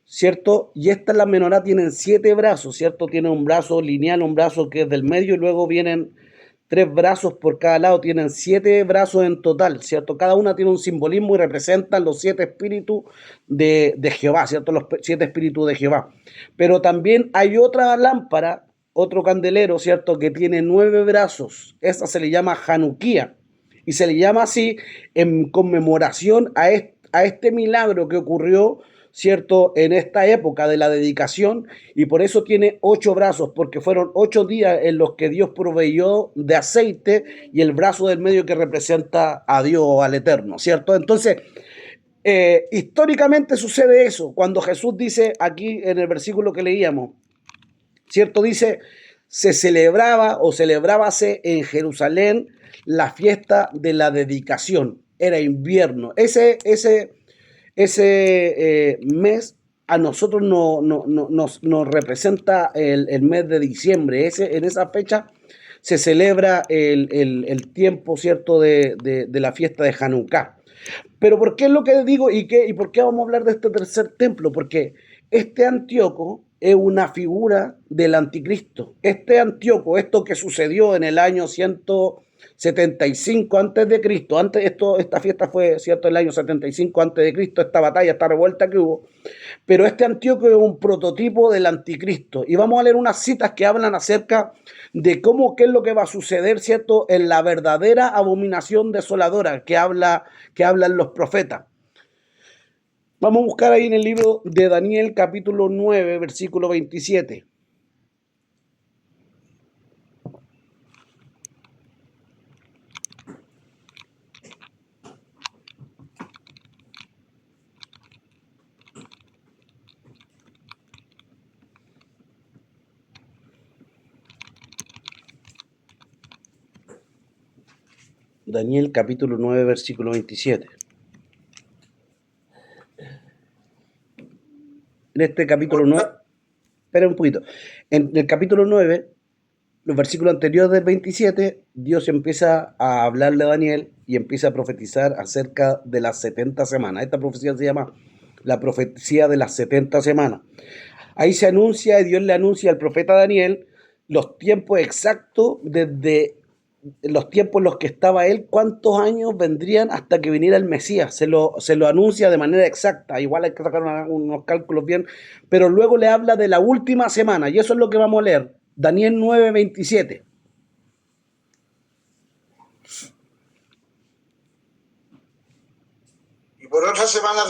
¿cierto? Y esta la menorá tienen 7 brazos, ¿cierto? Tiene un brazo lineal, un brazo que es del medio y luego vienen 3 brazos por cada lado, tienen 7 brazos en total, ¿cierto? Cada una tiene un simbolismo y representan los 7 espíritus de Jehová, ¿cierto? Los 7 espíritus de Jehová. Pero también hay otra lámpara, otro candelero, ¿cierto? Que tiene 9 brazos. Esa se le llama Januquía y se le llama así en conmemoración a este milagro que ocurrió, ¿cierto? En esta época de la dedicación, y por eso tiene 8 brazos, porque fueron 8 días en los que Dios proveyó de aceite y el brazo del medio que representa a Dios o al Eterno, ¿cierto? Entonces, históricamente sucede eso. Cuando Jesús dice aquí en el versículo que leíamos, ¿cierto? Dice, se celebraba o celebrábase en Jerusalén la fiesta de la dedicación. Era invierno. Ese mes a nosotros nos representa el mes de diciembre. En esa fecha se celebra el tiempo, ¿cierto?, de la fiesta de Hanukkah. Pero ¿por qué es lo que digo y por qué vamos a hablar de este tercer templo? Porque este Antíoco es una figura del anticristo. Este Antíoco, esto que sucedió en el año 175 antes de Cristo, esta fiesta fue, ¿cierto?, el año 75 antes de Cristo, esta batalla, esta revuelta que hubo, pero este Antíoco es un prototipo del anticristo, y vamos a leer unas citas que hablan acerca de qué es lo que va a suceder, ¿cierto?, en la verdadera abominación desoladora que hablan los profetas. Vamos a buscar ahí en el libro de Daniel, capítulo 9, versículo 27. Daniel capítulo 9, versículo 27. En este capítulo 9, espera un poquito, en el capítulo 9, los versículos anteriores del 27, Dios empieza a hablarle a Daniel y empieza a profetizar acerca de las 70 semanas. Esta profecía se llama la profecía de las 70 semanas. Ahí se anuncia, y Dios le anuncia al profeta Daniel los tiempos exactos, desde los tiempos en los que estaba él, cuántos años vendrían hasta que viniera el Mesías. Se lo anuncia de manera exacta, igual hay que sacar unos cálculos bien, pero luego le habla de la última semana, y eso es lo que vamos a leer. Daniel 9, 27. Y por otra semana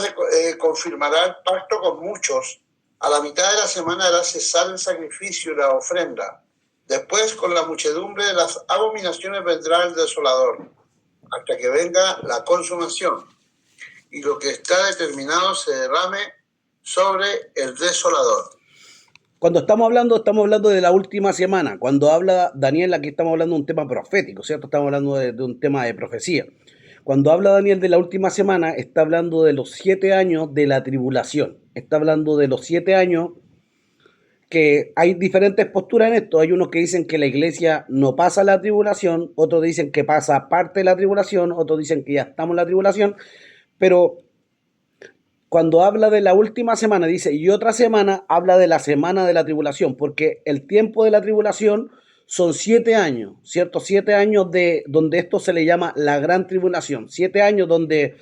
confirmará el pacto con muchos. A la mitad de la semana hará cesar el sacrificio y la ofrenda. Después, con la muchedumbre de las abominaciones, vendrá el desolador, hasta que venga la consumación, y lo que está determinado se derrame sobre el desolador. Cuando estamos hablando de la última semana. Cuando habla Daniel, aquí estamos hablando de un tema profético, ¿cierto? Estamos hablando de un tema de profecía. Cuando habla Daniel de la última semana, está hablando de los 7 años de la tribulación. Está hablando de los 7 años que hay diferentes posturas en esto. Hay unos que dicen que la iglesia no pasa la tribulación, otros dicen que pasa parte de la tribulación, otros dicen que ya estamos en la tribulación, pero cuando habla de la última semana, dice, y otra semana, habla de la semana de la tribulación, porque el tiempo de la tribulación son 7 años, ¿cierto? 7 años donde esto se le llama la gran tribulación, 7 años donde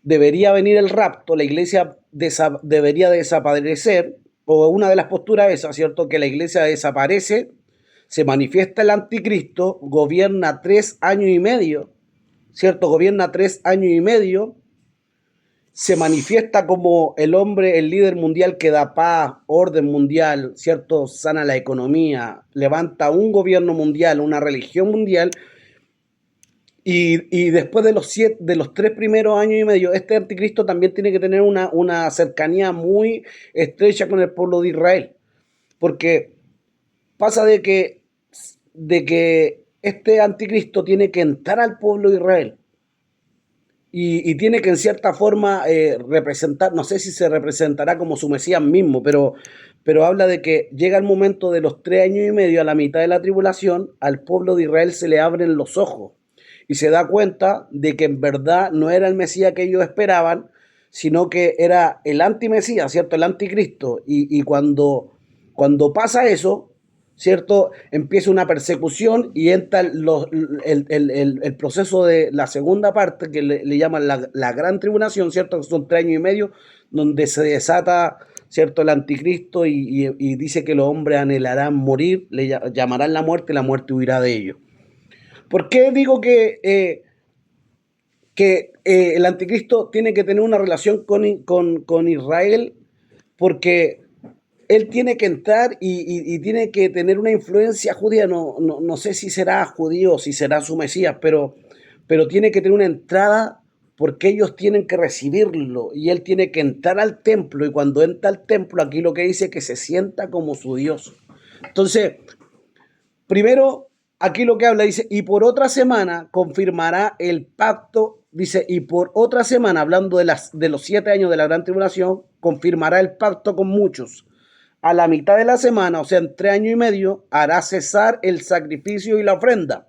debería venir el rapto, la iglesia debería desaparecer, o una de las posturas esa, ¿cierto? Que la iglesia desaparece, se manifiesta el anticristo, gobierna 3 años y medio, ¿cierto? Gobierna 3 años y medio, se manifiesta como el hombre, el líder mundial que da paz, orden mundial, ¿cierto? Sana la economía, levanta un gobierno mundial, una religión mundial, y después de los 3 primeros años y medio, este anticristo también tiene que tener una cercanía muy estrecha con el pueblo de Israel, porque pasa de que este anticristo tiene que entrar al pueblo de Israel y tiene que en cierta forma representar, no sé si se representará como su Mesías mismo, pero pero habla de que llega el momento de los 3 años y medio, a la mitad de la tribulación, al pueblo de Israel se le abren los ojos y se da cuenta de que en verdad no era el Mesías que ellos esperaban, sino que era el antimesías, ¿cierto? El anticristo. Y cuando pasa eso, ¿cierto? Empieza una persecución y entra el proceso de la segunda parte, que le llaman la gran tribulación, ¿cierto? Que son 3 años y medio, donde se desata, ¿cierto? El anticristo y dice que los hombres anhelarán morir, le llamarán la muerte huirá de ellos. ¿Por qué digo que el anticristo tiene que tener una relación con Israel? Porque él tiene que entrar y tiene que tener una influencia judía. No sé si será judío o si será su Mesías, pero tiene que tener una entrada porque ellos tienen que recibirlo y él tiene que entrar al templo, y cuando entra al templo, aquí lo que dice es que se sienta como su Dios. Entonces, primero, aquí lo que habla dice, y por otra semana confirmará el pacto, dice, y por otra semana, hablando de los 7 años de la gran tribulación, confirmará el pacto con muchos. A la mitad de la semana, o sea, en 3 años y medio, hará cesar el sacrificio y la ofrenda.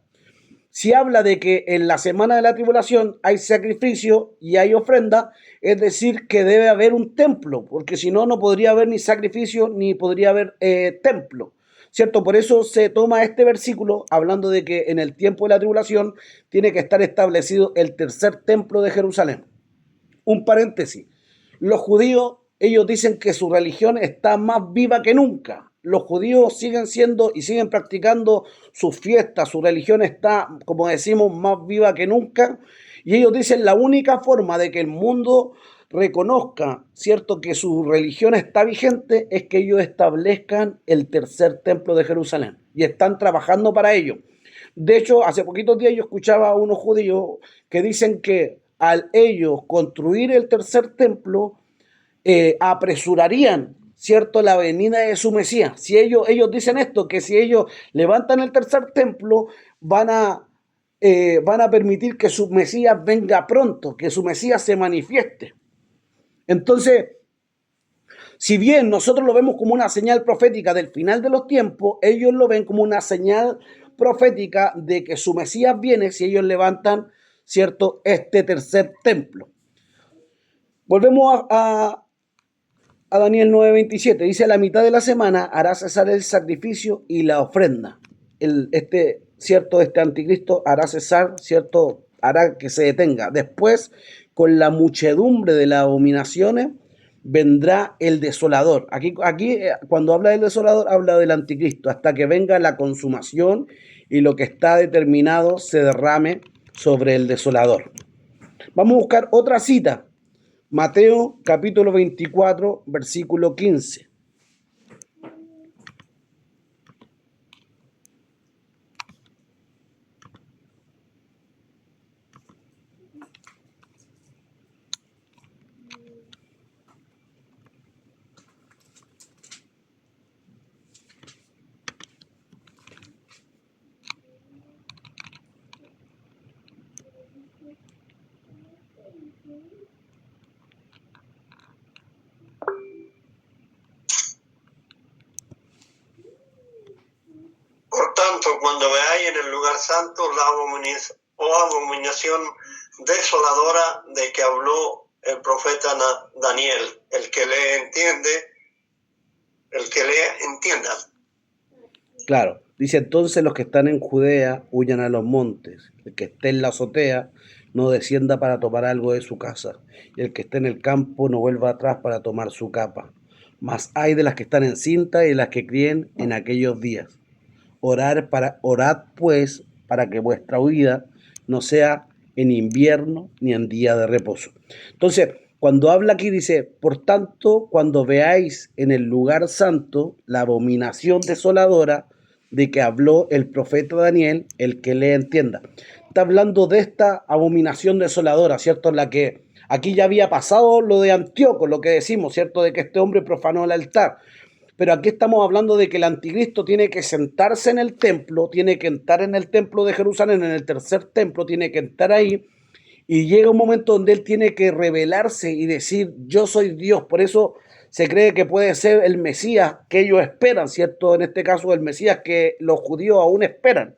Si habla de que en la semana de la tribulación hay sacrificio y hay ofrenda, es decir, que debe haber un templo, porque si no, no podría haber ni sacrificio ni podría haber templo, ¿cierto? Por eso se toma este versículo hablando de que en el tiempo de la tribulación tiene que estar establecido el tercer templo de Jerusalén. Un paréntesis. Los judíos, ellos dicen que su religión está más viva que nunca. Los judíos siguen siendo y siguen practicando sus fiestas, su religión está, como decimos, más viva que nunca. Y ellos dicen la única forma de que el mundo reconozca, ¿cierto?, que su religión está vigente es que ellos establezcan el tercer templo de Jerusalén. Y están trabajando para ello. De hecho, hace poquitos días yo escuchaba a unos judíos que dicen que al ellos construir el tercer templo, apresurarían, ¿cierto?, la venida de su Mesías. Si ellos dicen esto, que si ellos levantan el tercer templo, van a permitir que su Mesías venga pronto, que su Mesías se manifieste. Entonces, si bien nosotros lo vemos como una señal profética del final de los tiempos, ellos lo ven como una señal profética de que su Mesías viene si ellos levantan, ¿cierto?, este tercer templo. Volvemos a Daniel 9:27. Dice, a la mitad de la semana hará cesar el sacrificio y la ofrenda. Este anticristo hará cesar, ¿cierto?, hará que se detenga. Después, con la muchedumbre de las abominaciones, vendrá el desolador. Aquí cuando habla del desolador, habla del anticristo, hasta que venga la consumación y lo que está determinado se derrame sobre el desolador. Vamos a buscar otra cita. Mateo capítulo 24, versículo 15. Por tanto, cuando veáis en el lugar santo la abominación desoladora de que habló el profeta Daniel, el que le entienda. Claro, dice, entonces los que están en Judea huyan a los montes, el que esté en la azotea no descienda para tomar algo de su casa, y el que esté en el campo no vuelva atrás para tomar su capa. Mas hay de las que están encintas y de las que críen en aquellos días. Orad pues para que vuestra huida no sea en invierno ni en día de reposo. Entonces, cuando habla aquí dice, por tanto, cuando veáis en el lugar santo la abominación desoladora de que habló el profeta Daniel, el que le entienda. Está hablando de esta abominación desoladora, ¿cierto? En la que aquí ya había pasado lo de Antíoco, lo que decimos, ¿cierto? De que este hombre profanó el altar. Pero aquí estamos hablando de que el anticristo tiene que sentarse en el templo, tiene que entrar en el templo de Jerusalén, en el tercer templo, tiene que entrar ahí, y llega un momento donde él tiene que revelarse y decir, yo soy Dios. Por eso se cree que puede ser el Mesías que ellos esperan, ¿cierto? En este caso, el Mesías que los judíos aún esperan.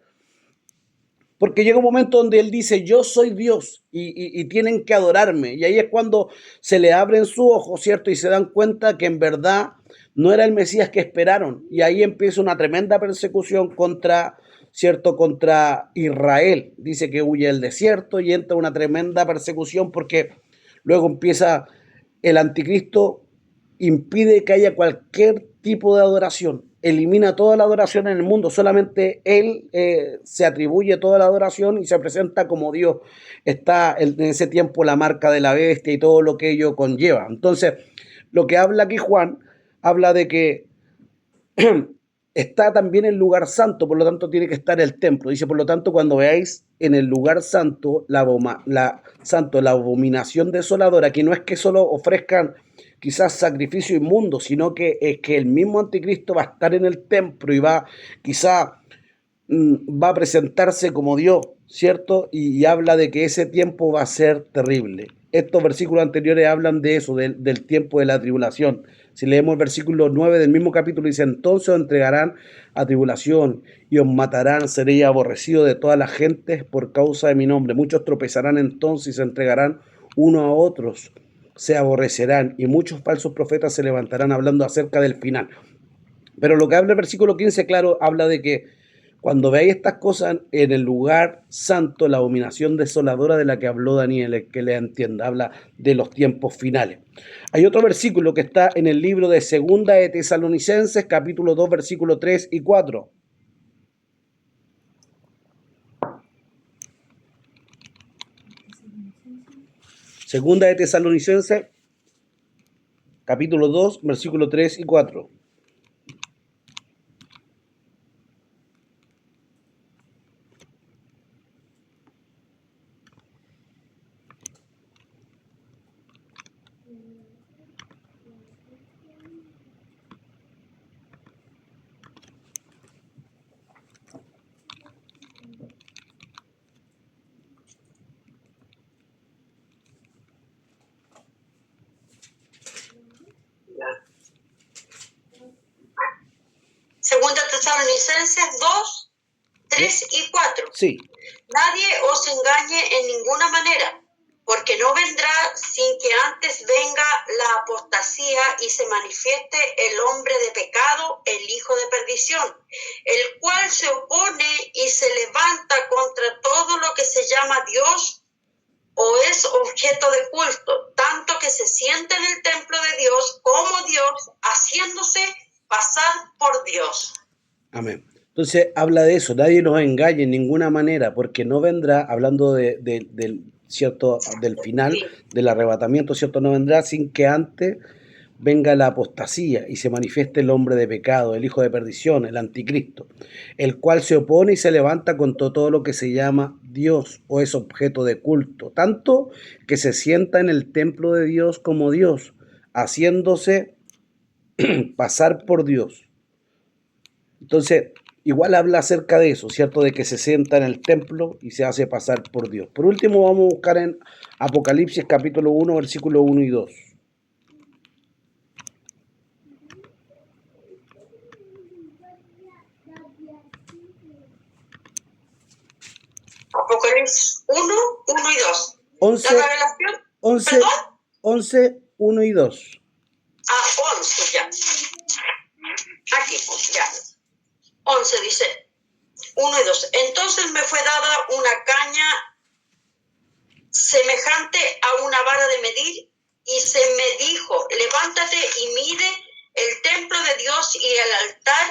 Porque llega un momento donde él dice, yo soy Dios y tienen que adorarme. Y ahí es cuando se le abren sus ojos, ¿cierto? Y se dan cuenta que en verdad no era el Mesías que esperaron. Y ahí empieza una tremenda persecución contra, ¿cierto? Contra Israel. Dice que huye del desierto y entra una tremenda persecución porque luego empieza el anticristo, impide que haya cualquier tipo de adoración, elimina toda la adoración en el mundo, solamente él se atribuye toda la adoración y se presenta como Dios. Está en ese tiempo la marca de la bestia y todo lo que ello conlleva. Entonces, lo que habla aquí Juan, habla de que está también el lugar santo, por lo tanto tiene que estar el templo. Dice, por lo tanto, cuando veáis en el lugar santo la abominación desoladora, que no es que solo ofrezcan quizás sacrificio inmundo, sino que es que el mismo anticristo va a estar en el templo y va a presentarse como Dios, ¿cierto? Y habla de que ese tiempo va a ser terrible. Estos versículos anteriores hablan de eso, del tiempo de la tribulación. Si leemos el versículo 9 del mismo capítulo, dice, entonces os entregarán a tribulación y os matarán, seréis aborrecidos de todas las gentes por causa de mi nombre. Muchos tropezarán entonces y se entregarán unos a otros, se aborrecerán y muchos falsos profetas se levantarán hablando acerca del final. Pero lo que habla el versículo 15, claro, habla de que cuando veáis estas cosas en el lugar santo, la abominación desoladora de la que habló Daniel, el que le entienda, habla de los tiempos finales. Hay otro versículo que está en el libro de Segunda de Tesalonicenses, capítulo 2, versículo 3 y 4. Segunda de Tesalonicenses, capítulo 2, versículo 3 y 4. Segunda Tesalonicenses 2, 3 y 4. Sí. Nadie os engañe en ninguna manera, porque no vendrá sin que antes venga la apostasía y se manifieste el hombre de pecado, el hijo de perdición, el cual se opone y se levanta contra todo lo que se llama Dios o es objeto de culto, tanto que se sienta en el templo de Dios como Dios, haciéndose pasar por Dios. Amén. Entonces habla de eso, nadie nos engañe en ninguna manera, porque no vendrá, hablando ¿cierto? Del final, del arrebatamiento, ¿cierto? No vendrá sin que antes venga la apostasía y se manifieste el hombre de pecado, el hijo de perdición, el anticristo, el cual se opone y se levanta contra todo lo que se llama Dios o es objeto de culto, tanto que se sienta en el templo de Dios como Dios, haciéndose pasar por Dios. Entonces, igual habla acerca de eso, ¿cierto? De que se sienta en el templo y se hace pasar por Dios. Por último, vamos a buscar en Apocalipsis capítulo 1, versículo 1 y 2. Apocalipsis 1, 1 y 2. 11, ¿La revelación? 11, ¿Perdón? 11, 1 y 2. 11 ya. Aquí, ya. 11 dice, 1 y 2. Entonces me fue dada una caña semejante a una vara de medir y se me dijo, levántate y mide el templo de Dios y el altar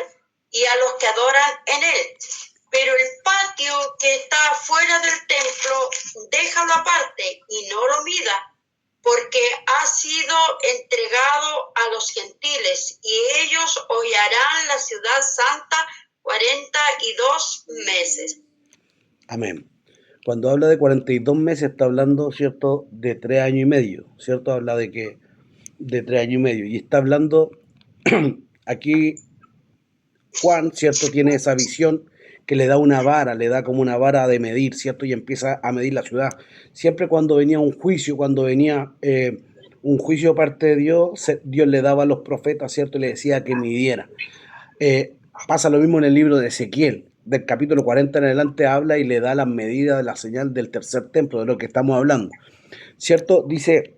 y a los que adoran en él. Pero el patio que está fuera del templo, déjalo aparte y no lo mida, porque ha sido entregado a los gentiles y ellos hollarán la ciudad santa 42 meses. Amén. Cuando habla de 42 meses está hablando, ¿cierto?, de 3 años y medio, ¿cierto? Habla de 3 años y medio. Y está hablando, aquí Juan, ¿cierto?, tiene esa visión que le da una vara, le da como una vara de medir, ¿cierto? Y empieza a medir la ciudad. Siempre cuando venía un juicio, cuando venía un juicio de parte de Dios, Dios le daba a los profetas, ¿cierto? Y le decía que midiera. Pasa lo mismo en el libro de Ezequiel, del capítulo 40 en adelante habla y le da las medidas de la señal del tercer templo, de lo que estamos hablando, ¿cierto? Dice,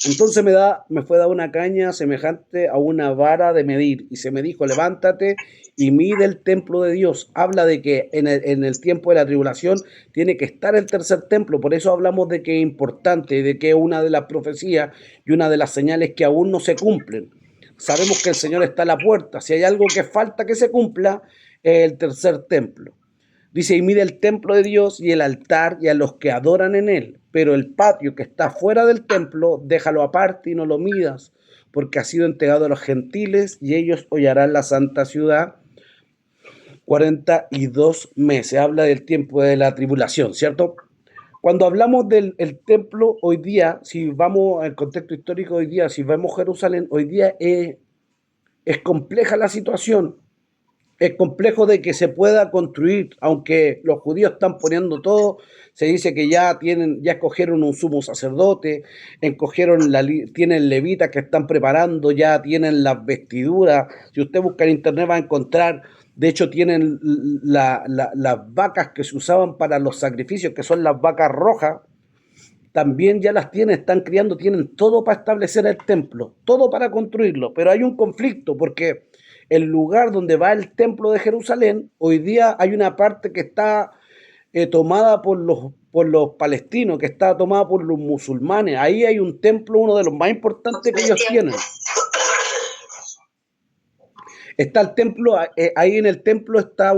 entonces me fue dada una caña semejante a una vara de medir, y se me dijo, levántate y mide el templo de Dios. Habla de que en el tiempo de la tribulación tiene que estar el tercer templo, por eso hablamos de que es importante, de que es una de las profecías y una de las señales que aún no se cumplen. Sabemos que el Señor está a la puerta, si hay algo que falta que se cumpla, es el tercer templo. Dice, y mide el templo de Dios y el altar y a los que adoran en él, pero el patio que está fuera del templo, déjalo aparte y no lo midas, porque ha sido entregado a los gentiles y ellos hollarán la santa ciudad 42 meses. Habla del tiempo de la tribulación, ¿cierto? Cuando hablamos del templo hoy día, si vamos al contexto histórico hoy día, si vemos Jerusalén, hoy día es compleja la situación. Es complejo de que se pueda construir, aunque los judíos están poniendo todo, se dice que ya escogieron un sumo sacerdote, tienen levitas que están preparando, ya tienen las vestiduras. Si usted busca en internet va a encontrar, de hecho tienen las vacas que se usaban para los sacrificios, que son las vacas rojas, también ya las están criando, tienen todo para establecer el templo, todo para construirlo, pero hay un conflicto porque el lugar donde va el templo de Jerusalén, hoy día hay una parte que está tomada por los palestinos, que está tomada por los musulmanes. Ahí hay un templo, uno de los más importantes que ellos tienen. Está el templo, ahí en el templo está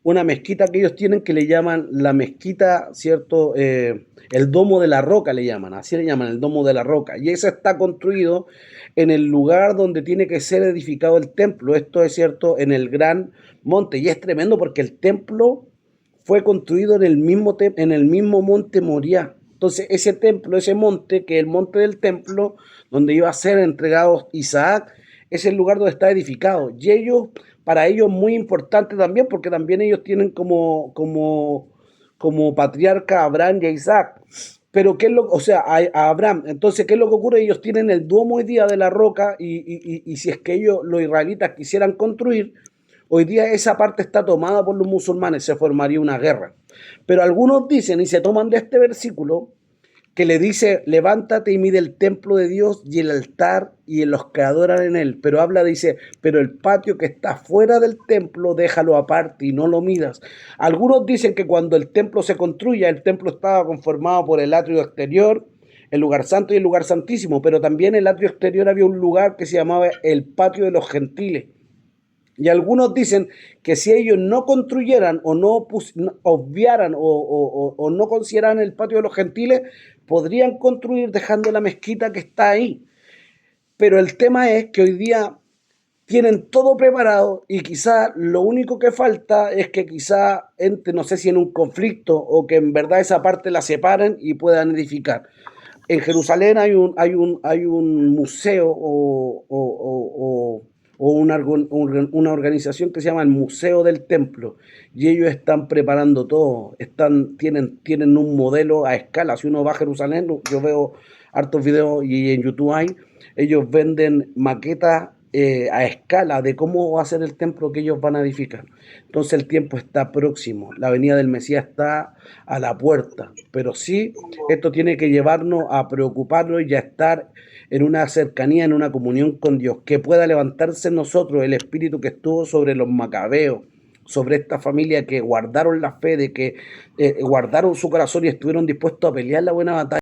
una mezquita que ellos tienen que le llaman la mezquita, ¿cierto? El Domo de la Roca le llaman, así le llaman, el Domo de la Roca. Y ese está construido en el lugar donde tiene que ser edificado el templo. Esto es cierto, en el gran monte. Y es tremendo porque el templo fue construido en el mismo monte Moriah. Entonces ese templo, ese monte, que es el monte del templo, donde iba a ser entregado Isaac, es el lugar donde está edificado. Y para ellos muy importante también, porque también ellos tienen como patriarca a Abraham y a Isaac. Pero a Abraham. Entonces, ¿qué es lo que ocurre? Ellos tienen el domo hoy día de la roca y si es que los israelitas quisieran construir, hoy día esa parte está tomada por los musulmanes, se formaría una guerra. Pero algunos dicen y se toman de este versículo que le dice, levántate y mide el templo de Dios y el altar y los que adoran en él. Pero dice, pero el patio que está fuera del templo, déjalo aparte y no lo midas. Algunos dicen que cuando el templo se construya, el templo estaba conformado por el atrio exterior, el lugar santo y el lugar santísimo, pero también en el atrio exterior había un lugar que se llamaba el patio de los gentiles. Y algunos dicen que si ellos no construyeran o no obviaran o no consideraran el patio de los gentiles, podrían construir dejando la mezquita que está ahí. Pero el tema es que hoy día tienen todo preparado y quizá lo único que falta es que quizá no sé si en un conflicto o que en verdad esa parte la separen y puedan edificar. En Jerusalén hay un museo o una organización que se llama el Museo del Templo y ellos están preparando todo, tienen un modelo a escala. Si uno va a Jerusalén, yo veo hartos videos y en YouTube ellos venden maquetas a escala de cómo va a ser el templo que ellos van a edificar. Entonces el tiempo está próximo, la venida del Mesías está a la puerta, pero sí, esto tiene que llevarnos a preocuparnos y a estar en una cercanía, en una comunión con Dios, que pueda levantarse en nosotros el espíritu que estuvo sobre los macabeos, sobre esta familia que guardaron la fe, de que guardaron su corazón y estuvieron dispuestos a pelear la buena batalla.